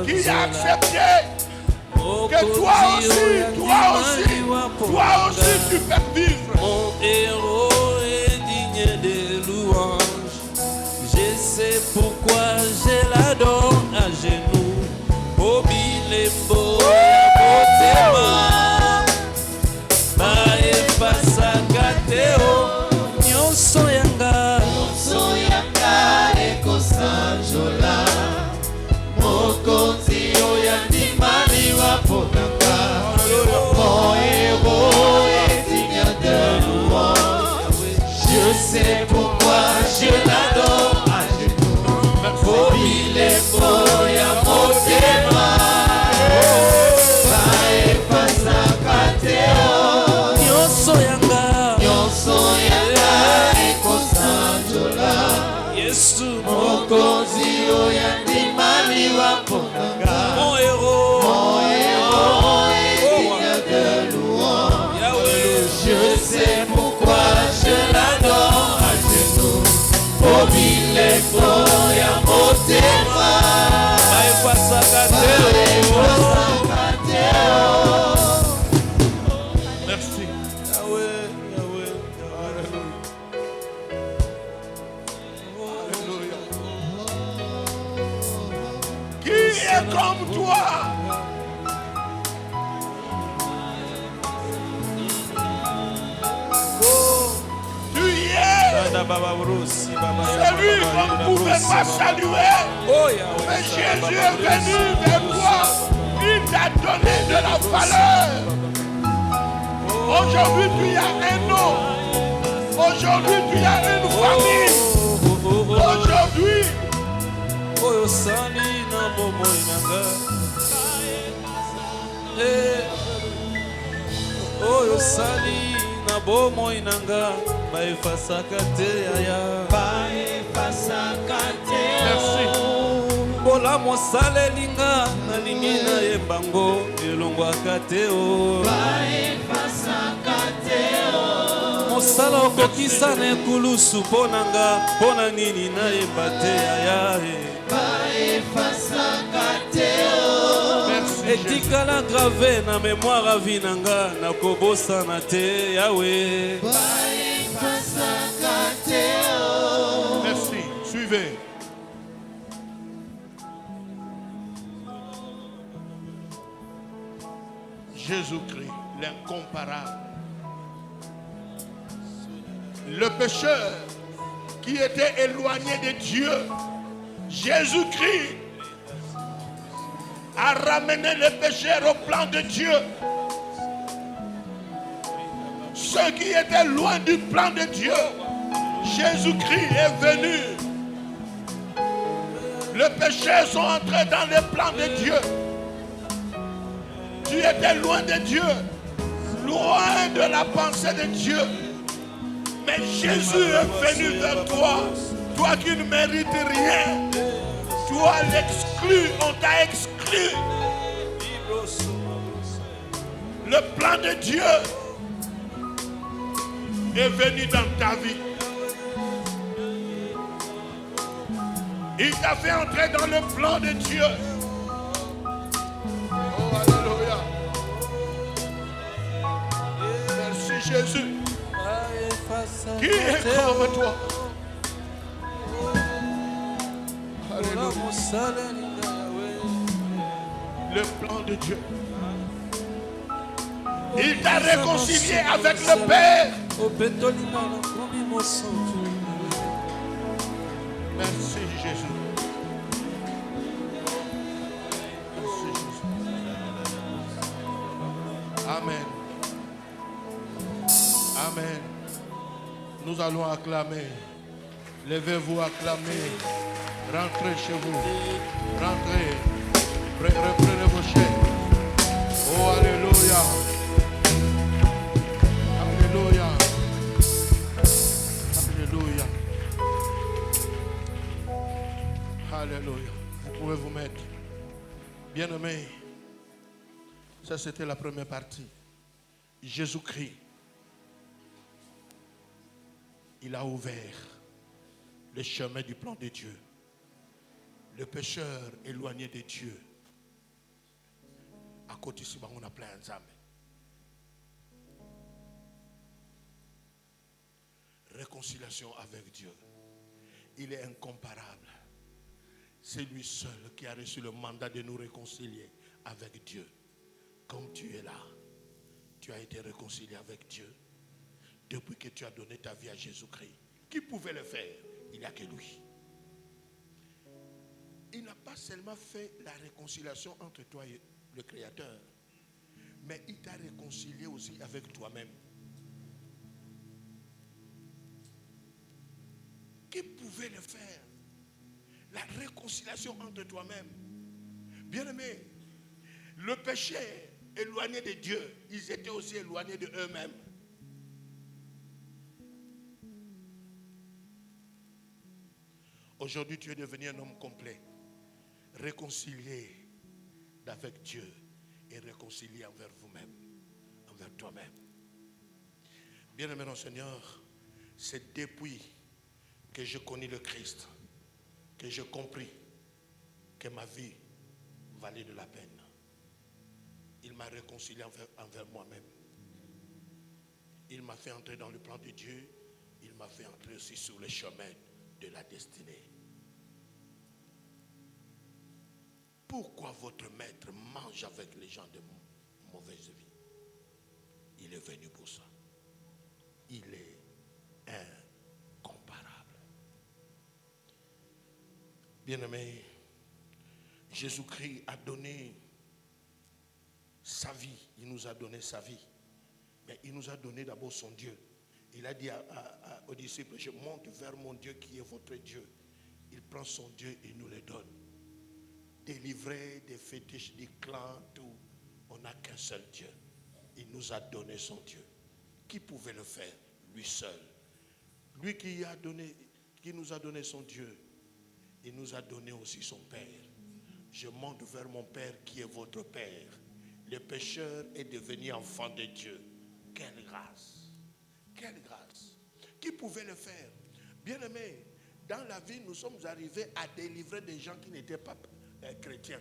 Qui a accepté que toi aussi tu peux vivre. Mon héros est digne de louange. Je sais pourquoi je l'adore à genoux. Au bilembo ya motema baefasa kateo nyonso yanga ekosanjola mokonzi oyo andimani waponanga mon héros est digne de louange. Je sais pourquoi je l'adore à genoux. Au bilembo ya motema baefasa kateo nyonso yanga ekosanjola Yesu mokonzi oyo andimani waponanga mon héros est digne de louange. Je sais pourquoi je l'adore à genoux. Au bilembo ya motema baefasa kateo. Merci. Yahweh, Yahweh, Alléluia. Qui est comme toi? Tu y es celui qu'on ne pouvait pas saluer. Mais Jésus est venu vers toi. Il t'a donné de la valeur. Aujourd'hui, tu as un nom. Aujourd'hui, tu as une famille. Aujourd'hui, oyo sali na bomoi nanga oyo sali na bomoi nanga baefasaka te yaya merci. mbola mosalelinga nalingi nayembango elongwaka te o mosala okokisa na ekulusu mpo nanga mpo na nini nayemba te yaya etikala grave na mémoire avi nanga nakobosana te yawe Merci. Suivez. Jésus-Christ, l'incomparable. Le pécheur qui était éloigné de Dieu, Jésus-Christ a ramené le pécheur au plan de Dieu. Ceux qui étaient loin du plan de Dieu, Jésus-Christ est venu. Les pécheurs sont entrés dans le plan de Dieu. Tu étais loin de Dieu, loin de la pensée de Dieu. Mais Jésus est venu vers toi, toi qui ne mérites rien. Toi l'exclu, on t'a exclu. Le plan de Dieu est venu dans ta vie. Il t'a fait entrer dans le plan de Dieu. Oh, alléluia. Merci Jésus. Qui est comme toi? Alléluia. Le plan de Dieu. Il t'a réconcilié avec le Père. Merci Jésus. Merci Jésus. Amen. Amen. Nous allons acclamer. Levez-vous, acclamez. Rentrez chez vous. Rentrez. Reprenez vos chaînes. Oh, alléluia. Alléluia. Alléluia. Ça, c'était la première partie. Jésus-Christ, il a ouvert le chemin du plan de Dieu. Le pécheur éloigné de Dieu. À côté ici, on a plein d'âmes. Réconciliation avec Dieu. Il est incomparable. C'est lui seul qui a reçu le mandat de nous réconcilier avec Dieu. Comme tu es là, tu as été réconcilié avec Dieu depuis que tu as donné ta vie à Jésus-Christ. Qui pouvait le faire? Il n'y a que lui. Il n'a pas seulement fait la réconciliation entre toi et le Créateur, mais il t'a réconcilié aussi avec toi-même. Qui pouvait le faire? La réconciliation entre toi-même. Bien-aimé, le péché éloigné de Dieu, ils étaient aussi éloignés de eux-mêmes. Aujourd'hui, tu es devenu un homme complet, réconcilié avec Dieu et réconcilié envers vous-même, envers toi-même. Bien-aimé mon Seigneur, c'est depuis que je connais le Christ que j'ai compris que ma vie valait de la peine. Il m'a réconcilié envers moi-même. Il m'a fait entrer dans le plan de Dieu. Il m'a fait entrer aussi sur le chemin de la destinée. Pourquoi votre maître mange avec les gens de mauvaise vie? Il est venu pour ça. Il est incomparable. Bien-aimé, Jésus-Christ a donné sa vie. Il nous a donné sa vie. Mais il nous a donné d'abord son Dieu. Il a dit aux disciples, je monte vers mon Dieu qui est votre Dieu. Il prend son Dieu et nous le donne. Délivré des fétiches, des clans, tout. On n'a qu'un seul Dieu. Il nous a donné son Dieu. Qui pouvait le faire? Lui seul. Lui qui nous a donné son Dieu, il nous a donné aussi son Père. Je monte vers mon Père qui est votre Père. Le pécheur est devenu enfant de Dieu. Quelle grâce! Quelle grâce! Qui pouvait le faire? Bien-aimé, dans la vie, nous sommes arrivés à délivrer des gens qui n'étaient pas chrétiens.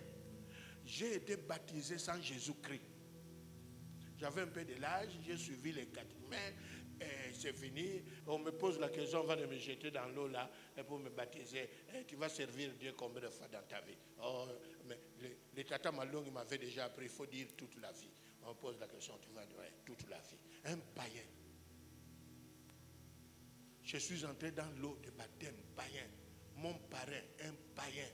J'ai été baptisé sans Jésus-Christ. J'avais un peu de l'âge, j'ai suivi les catéchumènes, c'est fini. On me pose la question, on va me jeter dans l'eau là pour me baptiser. Tu vas servir Dieu combien de fois dans ta vie? Oh, mais les tata Malong m'avaient déjà appris, il faut dire toute la vie. On pose la question, tu vas dire toute la vie. Un païen. Je suis entré dans l'eau de baptême, païen. Mon parrain, un païen.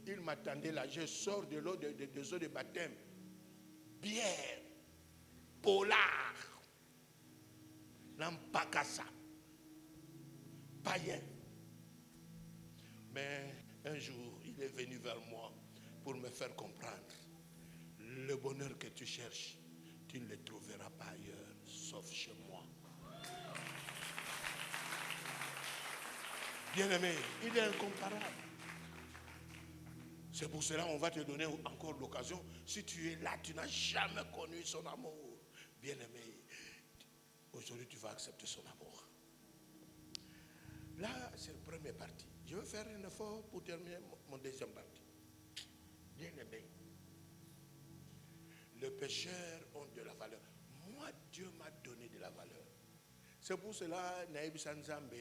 Il m'attendait là, je sors de l'eau des eaux de baptême. Bière, polar, l'ampakassa, païen. Mais un jour, il est venu vers moi pour me faire comprendre. Le bonheur que tu cherches, tu ne le trouveras pas ailleurs, sauf chez moi. Bien-aimé, il est incomparable. C'est pour cela qu'on va te donner encore l'occasion. Si tu es là, tu n'as jamais connu son amour. Bien-aimé, aujourd'hui tu vas accepter son amour. Là, c'est la première partie. Je vais faire un effort pour terminer mon deuxième partie. Bien-aimé, les pécheurs ont de la valeur. Moi, Dieu m'a donné de la valeur. C'est pour cela, Naïb Sanzambe,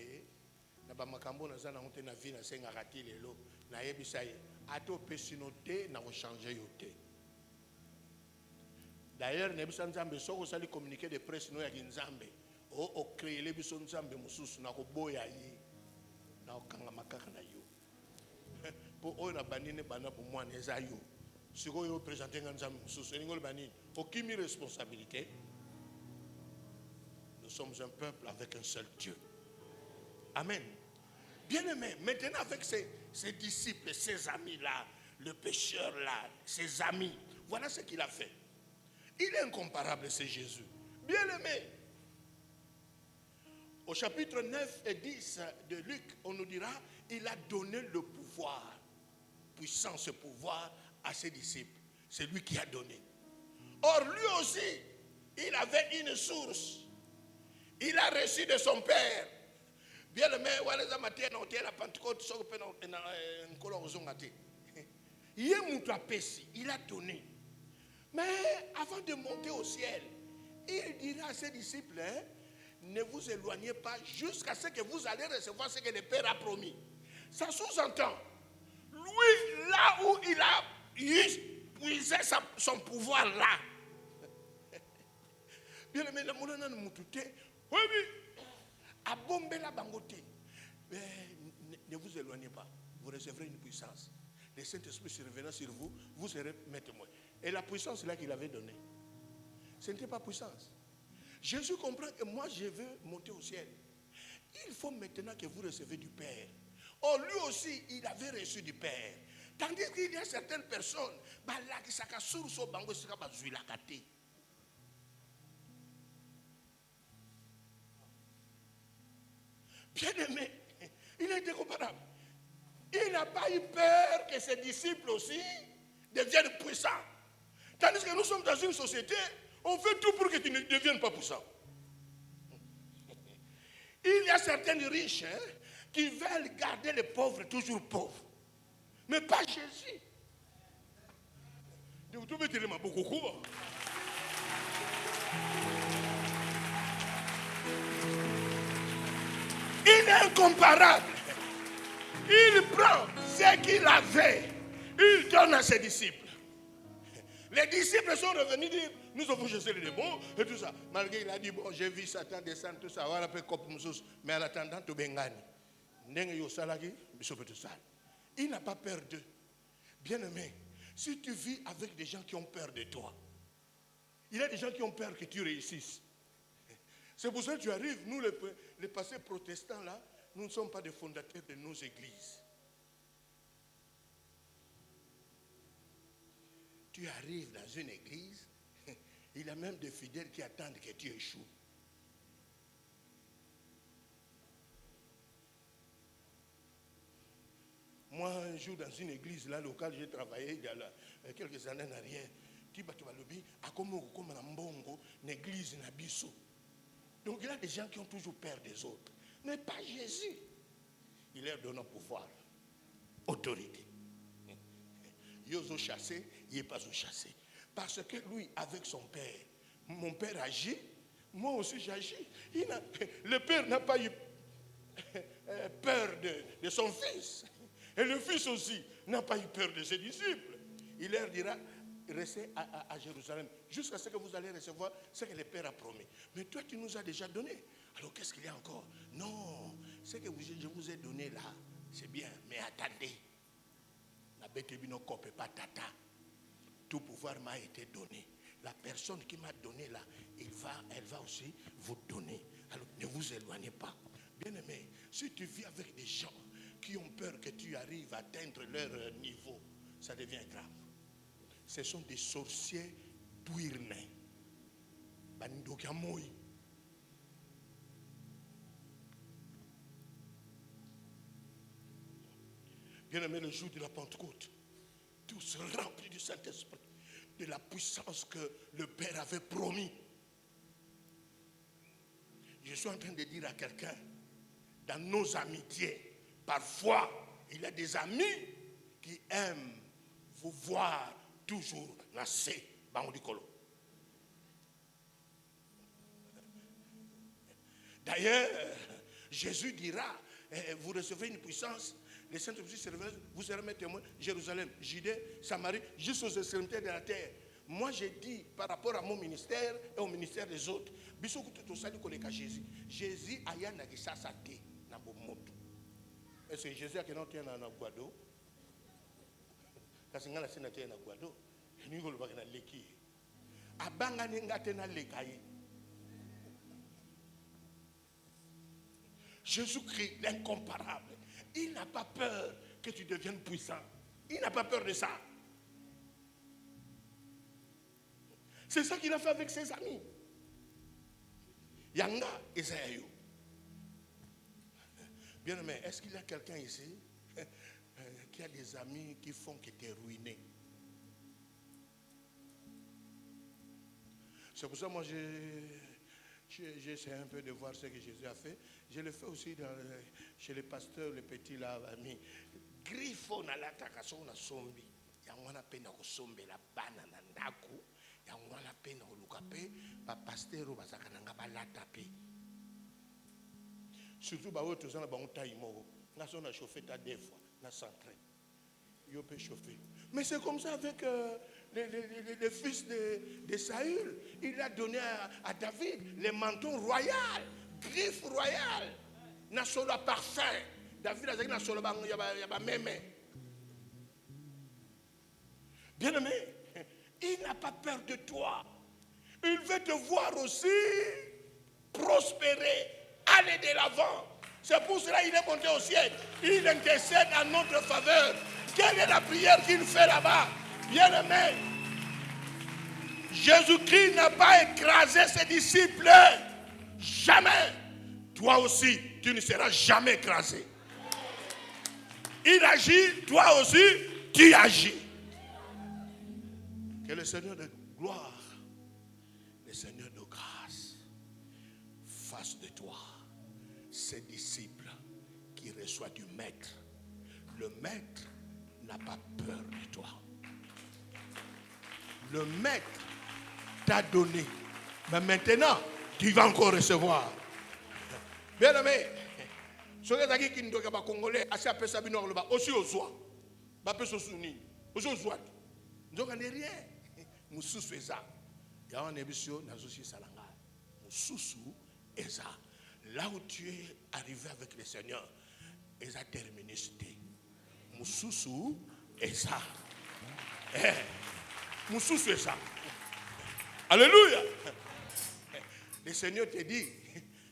Nabamakambo Nazana ont une vie, Nasengarati Lelo, Naïb Saï. Ato pesinote na changer yote. D'ailleurs, Nebuchadnezzar Nzambe soko sali communiqué de presse no ya Nzambe. O créer les biso Nzambe mususu na ko boya yi. Na okanga makaka na yo. Po o na banine bana pour moi neza yo. Siko yo présenter Nzambe mususu ngol banine. Aucune responsabilité. Nous sommes un peuple avec un seul Dieu. Amen. Bien-aimé, maintenant avec ses disciples, ses amis-là, le pécheur-là, ses amis, voilà ce qu'il a fait. Il est incomparable, c'est Jésus. Bien-aimé, au chapitre 9 et 10 de Luc, on nous dira, il a donné le pouvoir, puissance et pouvoir à ses disciples. c'est lui qui a donné. Or, lui aussi, il avait une source. Il a reçu de son père. Bien le maire, la Pentecôte, il a donné. Mais avant de monter au ciel, il dira à ses disciples, hein, ne vous éloignez pas jusqu'à ce que vous allez recevoir ce que le Père a promis. Ça sous-entend, lui, là où il a puisé son pouvoir là. Bien aimé, le monde n'a pas oui, à bomber la bangote. Ne vous éloignez pas, vous recevrez une puissance. Le Saint-Esprit se revenant sur vous, vous serez mes témoins. Et la puissance là qu'il avait donnée, ce n'était pas puissance. Jésus comprend que moi je veux monter au ciel. Il faut maintenant que vous recevez du Père. Or lui aussi, il avait reçu du Père. Tandis qu'il y a certaines personnes, bien aimé, il est incomparable. Il n'a pas eu peur que ses disciples aussi deviennent puissants. Tandis que nous sommes dans une société, on fait tout pour que tu ne deviennes pas puissant. Il y a certains riches qui veulent garder les pauvres toujours pauvres. Mais pas Jésus. Il est incomparable. Il prend ce qu'il avait, il donne à ses disciples. Les disciples sont revenus dire, nous avons chassé les démons et tout ça. Malgré il a dit, bon, j'ai vu Satan descendre, tout ça, mais en attendant, tout bengani. Il n'a pas peur d'eux. Bien-aimé, si tu vis avec des gens qui ont peur de toi, il y a des gens qui ont peur que tu réussisses. C'est pour ça que tu arrives, nous les pasteurs protestants là, nous ne sommes pas des fondateurs de nos églises. Tu arrives dans une église, il y a même des fidèles qui attendent que tu échoues. Moi, un jour, dans une église là, locale, j'ai travaillé il y a quelques années en arrière. Donc il y a des gens qui ont toujours peur des autres. Mais pas Jésus. Il leur donne un pouvoir, autorité. Ils ont chassé, il n'est pas chassé. Parce que lui, avec son père, mon père agit, moi aussi j'agis. Le père n'a pas eu peur de son fils. Et le fils aussi n'a pas eu peur de ses disciples. Il leur dira, restez à Jérusalem jusqu'à ce que vous allez recevoir ce que le Père a promis. Mais toi, tu nous as déjà donné. Alors qu'est-ce qu'il y a encore? Non, ce que je vous ai donné là, c'est bien. Mais attendez. La bête pas tata. Tout pouvoir m'a été donné. La personne qui m'a donné là, elle va aussi vous donner. Alors ne vous éloignez pas. Bien aimé, si tu vis avec des gens qui ont peur que tu arrives à atteindre leur niveau, ça devient grave. Ce sont des sorciers douirnés. Bien aimé, le jour de la Pentecôte, tous remplis du Saint-Esprit, de la puissance que le Père avait promis. Je suis en train de dire à quelqu'un, dans nos amitiés, parfois, il y a des amis qui aiment vous voir toujours nasser Bangodikolo. D'ailleurs, Jésus dira, vous recevrez une puissance, le Saint-Esprit vous serez mes témoins, Jérusalem, Judée, Samarie, jusqu'aux extrémités de la terre. Moi, j'ai dit par rapport à mon ministère et au ministère des autres, Jésus a yana qui s'assate na bomoto. Est-ce que Jésus a qui n'entend na guado? Parce que la sénateur na guado, nous allons voir na leki. Abanga n'engate na lekaye. Jésus-Christ, l'incomparable, il n'a pas peur que tu deviennes puissant. Il n'a pas peur de ça. C'est ça qu'il a fait avec ses amis. Yanga et Zayou. Bien aimé, est-ce qu'il y a quelqu'un ici qui a des amis qui font que tu es ruiné? C'est pour ça que moi, j'essaie un peu de voir ce que Jésus a fait. Je le fais aussi chez les pasteurs, les petits là, amis. Griffo na lataka so na sombi. Yangwana pena ko sombe la bana na ndaku. Yangwana pena ko lukape. Ba pastero bazaka nanga balata pe. Surtout ba wo tozana ba ontayi moko. Na so na chauffer ta deux fois, na centré. Yo peut chauffer. Mais c'est comme ça avec les fils de Saül. Il a donné à David les manteaux royaux, griffes royales, na solo parfait. David a dit na solo ba yaba mémé. Bien-aimé, il n'a pas peur de toi. Il veut te voir aussi prospérer, aller de l'avant. C'est pour cela qu'il est monté au ciel. Il intercède en notre faveur. Quelle est la prière qu'il fait là-bas? Bien-aimé, Jésus-Christ n'a pas écrasé ses disciples. Jamais. Toi aussi, tu ne seras jamais écrasé. Il agit, toi aussi, tu agis. Que le Seigneur de gloire, le Seigneur de grâce, fasse de toi ses disciples qui reçoivent du Maître. Le Maître n'a pas peur de toi. Le Maître t'a donné. Mais maintenant, tu vas encore recevoir. Bien aimé, ce qui est un Congolais, assez appelé Sabino, aussi au soir. Bapé Sosuni, aussi au soir. Nous n'avons rien. Nous sommes ça. Il y a un émission, nous sommes Salanga. Nous sommes ça. Là où tu es arrivé avec le Seigneur, ils ont terminé. Moussoussou et ça. Moussoussou et ça. Alléluia. Le Seigneur te dit,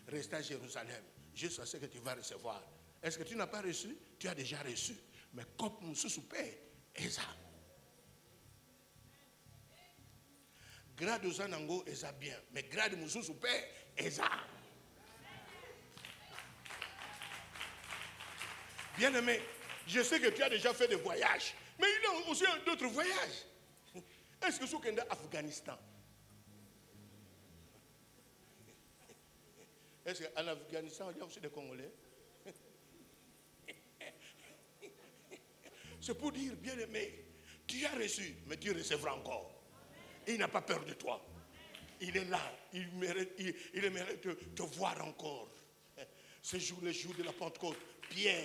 reste à Jérusalem, jusqu'à ce que tu vas recevoir. Est-ce que tu n'as pas reçu? Tu as déjà reçu. Mais comme Moussoussou paie, et ça. Grade aux Zanango, et ça bien. Mais grade Moussoussou paie, et ça. Bien-aimé, je sais que tu as déjà fait des voyages, mais il y a aussi d'autres voyages. Est-ce que c'est au Afghanistan? Est-ce qu'en Afghanistan, il y a aussi des Congolais? C'est pour dire, bien-aimé, tu as reçu, mais tu recevras encore. Il n'a pas peur de toi. Il est là, il mérite de te voir encore. Ce jour, le jour de la Pentecôte, Pierre,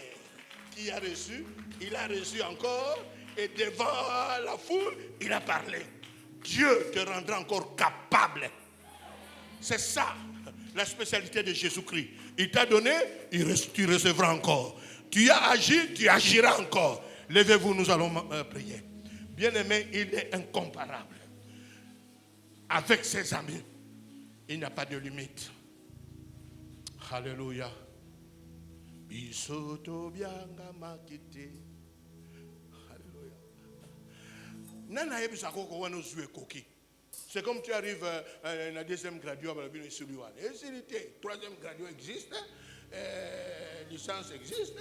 qui a reçu, il a reçu encore, et devant la foule, il a parlé. Dieu te rendra encore capable. C'est ça, la spécialité de Jésus-Christ. Il t'a donné, tu recevras encore. Tu as agi, tu agiras encore. Levez-vous, nous allons prier. Bien-aimé, il est incomparable. Avec ses amis, il n'y a pas de limite. Alléluia. Bisoto bianga makite. Alléluia. Nana yebisa koko wana uzwe koki. C'est comme tu arrives à la deuxième graduat à la bino isuluwa. Et troisième graduat existe, licence existe,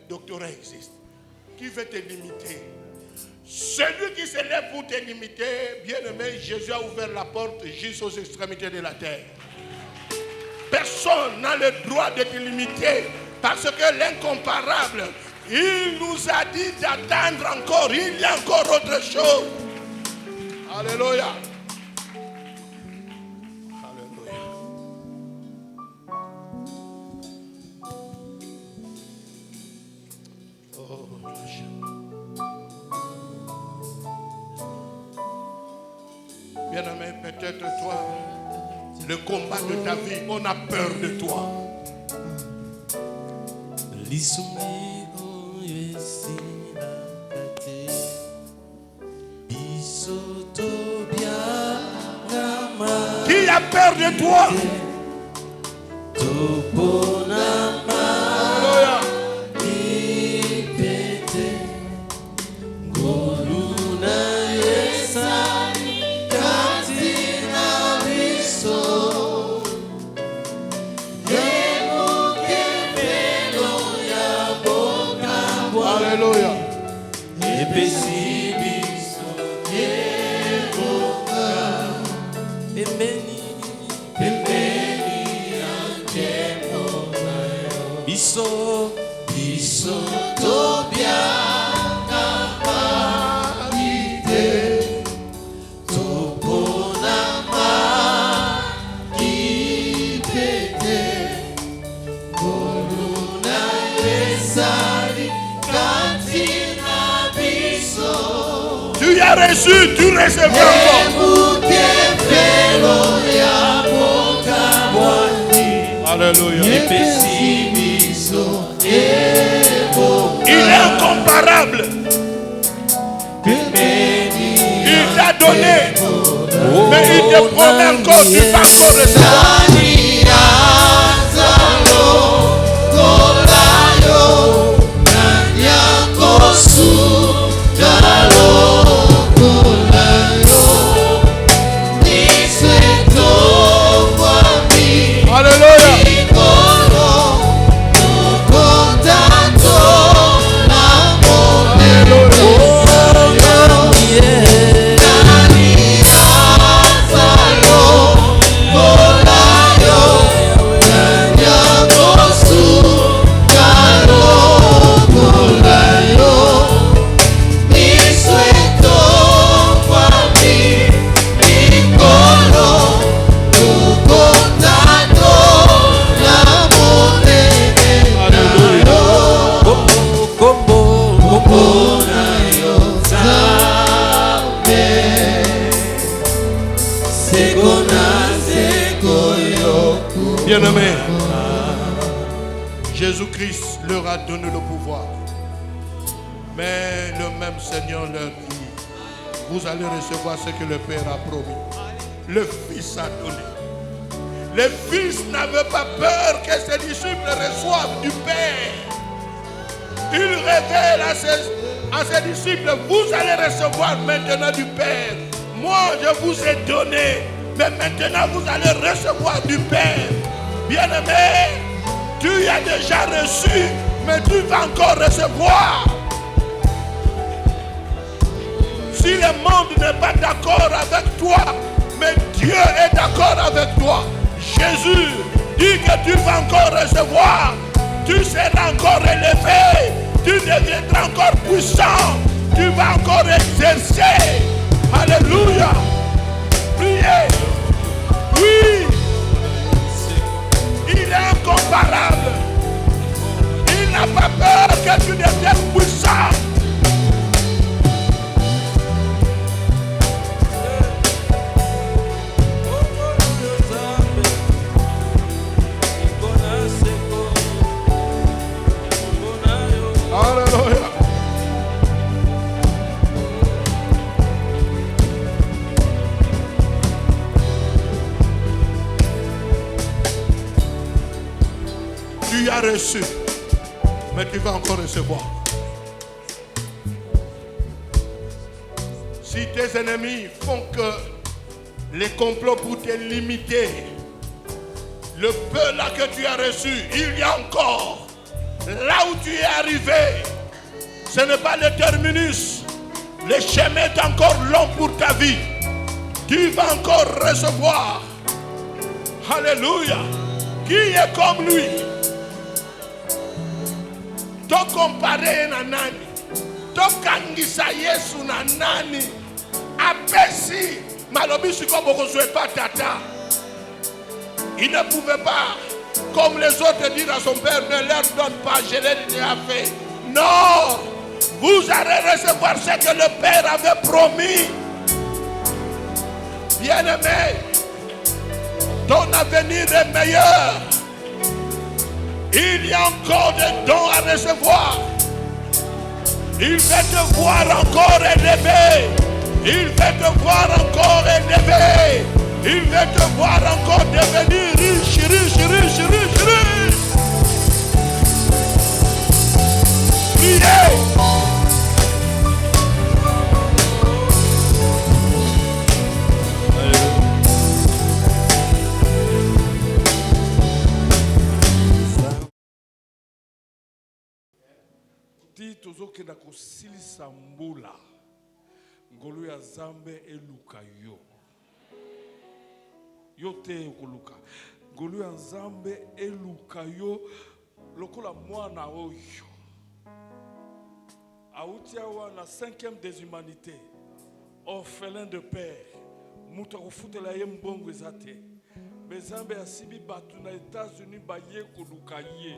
doctorat existe. Qui veut te limiter? Celui qui se lève pour te limiter, bien-aimé, Jésus a ouvert la porte jusqu'aux extrémités de la terre. Personne n'a le droit de te limiter. Parce que l'incomparable, il nous a dit d'attendre encore. Il y a encore autre chose. Alléluia. Alléluia. Oh, bien-aimé, peut-être toi, le combat de ta vie, on a peur de toi. Qui a peur de toi? Alléluia. reçu, tu recevras encore. Alléluia. Il est incomparable. Il t'a donné, mais il te promet encore, tu vas encore recevoir. Bien-aimés, Jésus-Christ leur a donné le pouvoir. Mais le même Seigneur leur dit, vous allez recevoir ce que le Père a promis. Le Fils a donné. Le Fils n'avait pas peur que ses disciples reçoivent du Père. Il révèle à ses disciples, vous allez recevoir maintenant du Père. Moi, je vous ai donné, mais maintenant vous allez recevoir du Père. Bien-aimé, tu as déjà reçu, mais tu vas encore recevoir. Si le monde n'est pas d'accord avec toi, mais Dieu est d'accord avec toi. Jésus dit que tu vas encore recevoir. Tu seras encore élevé. Tu deviendras encore puissant. Tu vas encore exercer. Alléluia. Priez. Oui. Il est incomparable. Il n'a pas peur que tu deviennes puissant. Alléluia. Tu as reçu, mais tu vas encore recevoir. Si tes ennemis font que les complots pour te limiter, le peu là que tu as reçu, il y a encore. Là où tu es arrivé, ce n'est pas le terminus. Le chemin est encore long pour ta vie. Tu vas encore recevoir. Alléluia. Qui est comme lui? To comparer na nani? To kangisa Yesu na nani? Apesi malobi siko bokozwe pas tata. Il ne pouvait pas, comme les autres, dire à son père, ne leur donne pas, je l'ai déjà fait. Non, vous allez recevoir ce que le Père avait promis. Bien-aimé, ton avenir est meilleur. Il y a encore des dons à recevoir. Il va te voir encore élevé. Il va te voir encore élevé. Il va te voir encore devenir riche, riche, riche, riche, riche. Priez. Tozoke na kosilisa mbula ngolu ya Zambe eluka yo yo te okoluka ngolu ya Zambe eluka yo lokola mwana oyo autia wana 5e des humanités, orphelin de père, mutu akofutela ye mbongo eza te, mais Zambe asibi batu na États-Unis baye koluka ye.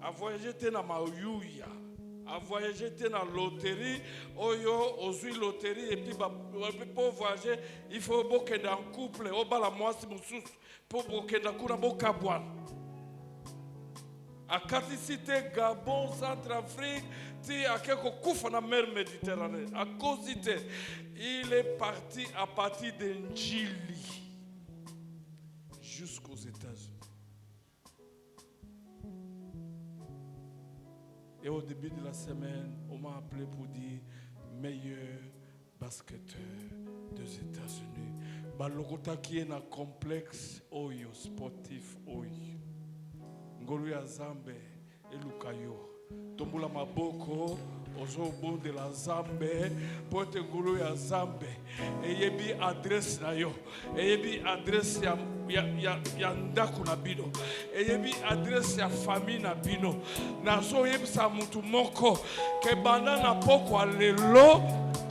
A voyager te na Mayuya, à voyager dans la loterie, oyo ozui loterie et puis pour voyager, il faut que dans couple, au bas la moitié moussous pour que dans kuna bokabwa. À Katisité, Gabon, Centrafrique, ti à quelque coup na mer Méditerranée. À Kosité, il est parti à partir d'Njili jusqu'aux États-Unis. Et au début de la semaine, on m'a appelé pour dire meilleur basketteur des États-Unis. Balogota qui est un complexe oyo sportif oyo. Ngolu ya Zambe et Lukayo. Tombula maboko ozo bon de la Zambe pote ngolu ya Zambe. Eyebi adresse na yo. Eyebi adresse ya ndako na bino. Eyebi adresse ya famille na bino. Nazo yebisa mutu moko ke banana poko alelo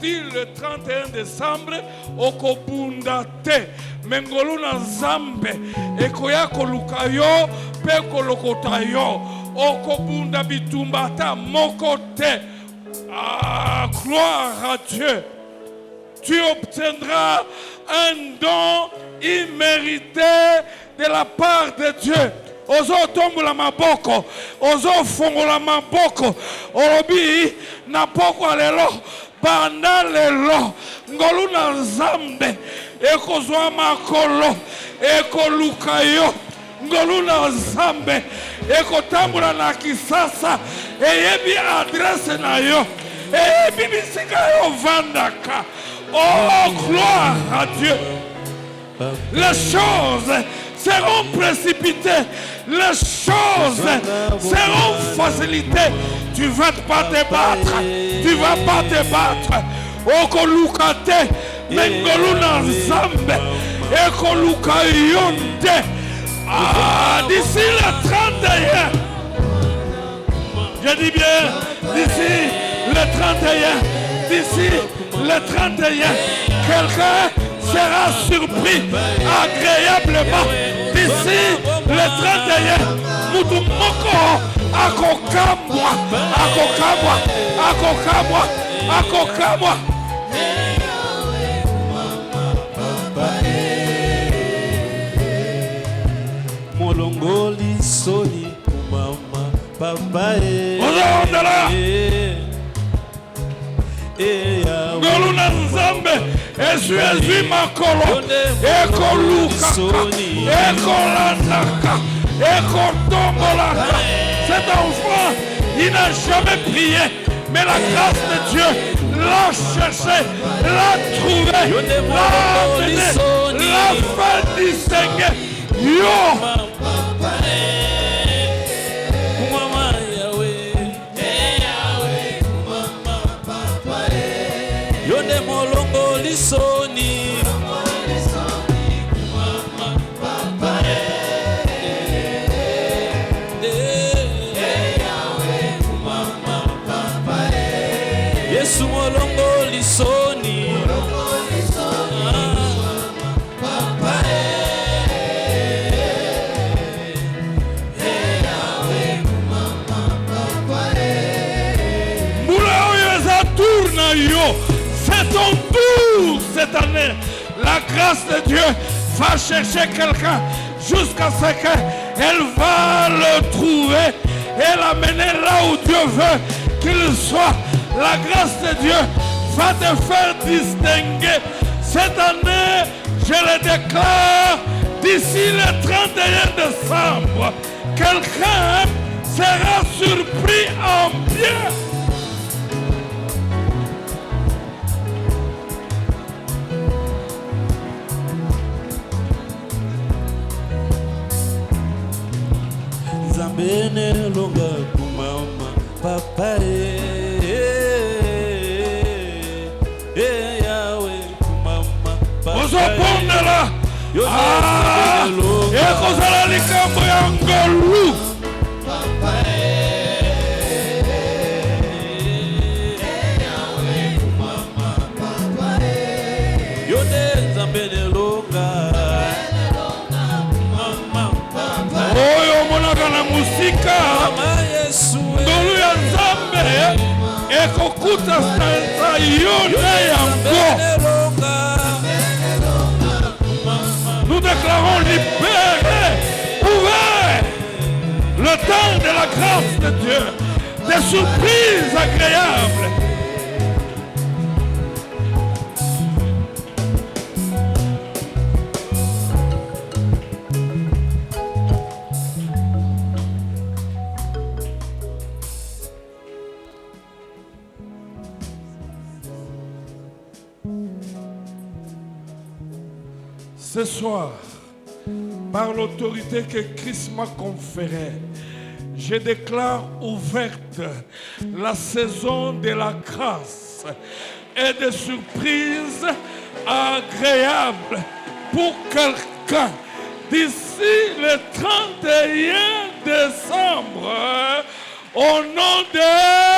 til le 31 décembre okobunda te. Mengolu na Zambe ekoya koluka yo pe kolokota yo. Okobunda bitumba ta moko te. Ah, gloire à Dieu. Tu obtiendras un don immérité de la part de Dieu. Ozo tombo la maboko, ozo fongo la maboko, orobi na poko alelo, banda lelo, ngolu na Zambe, eko zwa makolo, eko lukayo, ngolu na Zambe, eko tambula na kisasa, eyebi adresse na yo, eyebi bisika yo vandaka. Oh, gloire à Dieu. Les choses seront précipitées. Les choses seront facilitées. Tu ne vas pas te battre. Tu ne vas pas te battre. Oko lukate. Mengoluna Zambe. Eko luka yonde. Ah, d'ici le 31. Je dis bien, d'ici le 31. D'ici le 31, quelqu'un sera surpris agréablement. D'ici le 31, Mutumoko, Akokamwa, Akokamwa, Akokamwa, Akokamwa. Molongoli soni mama papa Ngoluna Nzambe, Esu makolo, Eko lukaka, Eko landaka, Eko tombolaka. Cet enfant, il n'a jamais prié, mais la grâce de Dieu l'a cherché, l'a trouvé, l'a amené, l'a fait distinguer. Yo! Soni Yesu molongo lisoni Moula oyo za tourna yo. C'est ton tour cette année. La grâce de Dieu va chercher quelqu'un jusqu'à ce qu'elle va le trouver et l'amener là où Dieu veut qu'il soit. La grâce de Dieu va te faire distinguer. Cette année, je le déclare, d'ici le 31 décembre, quelqu'un sera surpris en bien. Zambene longa kumama papa Yahweh kumama papa Ozopondela ekozala likambo ya ngolu Yode Zambene longa oyo monaka na musika ngolu ya Nzambe mafuta sanza yote yango. Nous déclarons libéré, ouvert le temps de la grâce de Dieu, des surprises agréables. Ce soir, par l'autorité que Christ m'a conférée, je déclare ouverte la saison de la grâce et des surprises agréables pour quelqu'un d'ici le 31 décembre, au nom de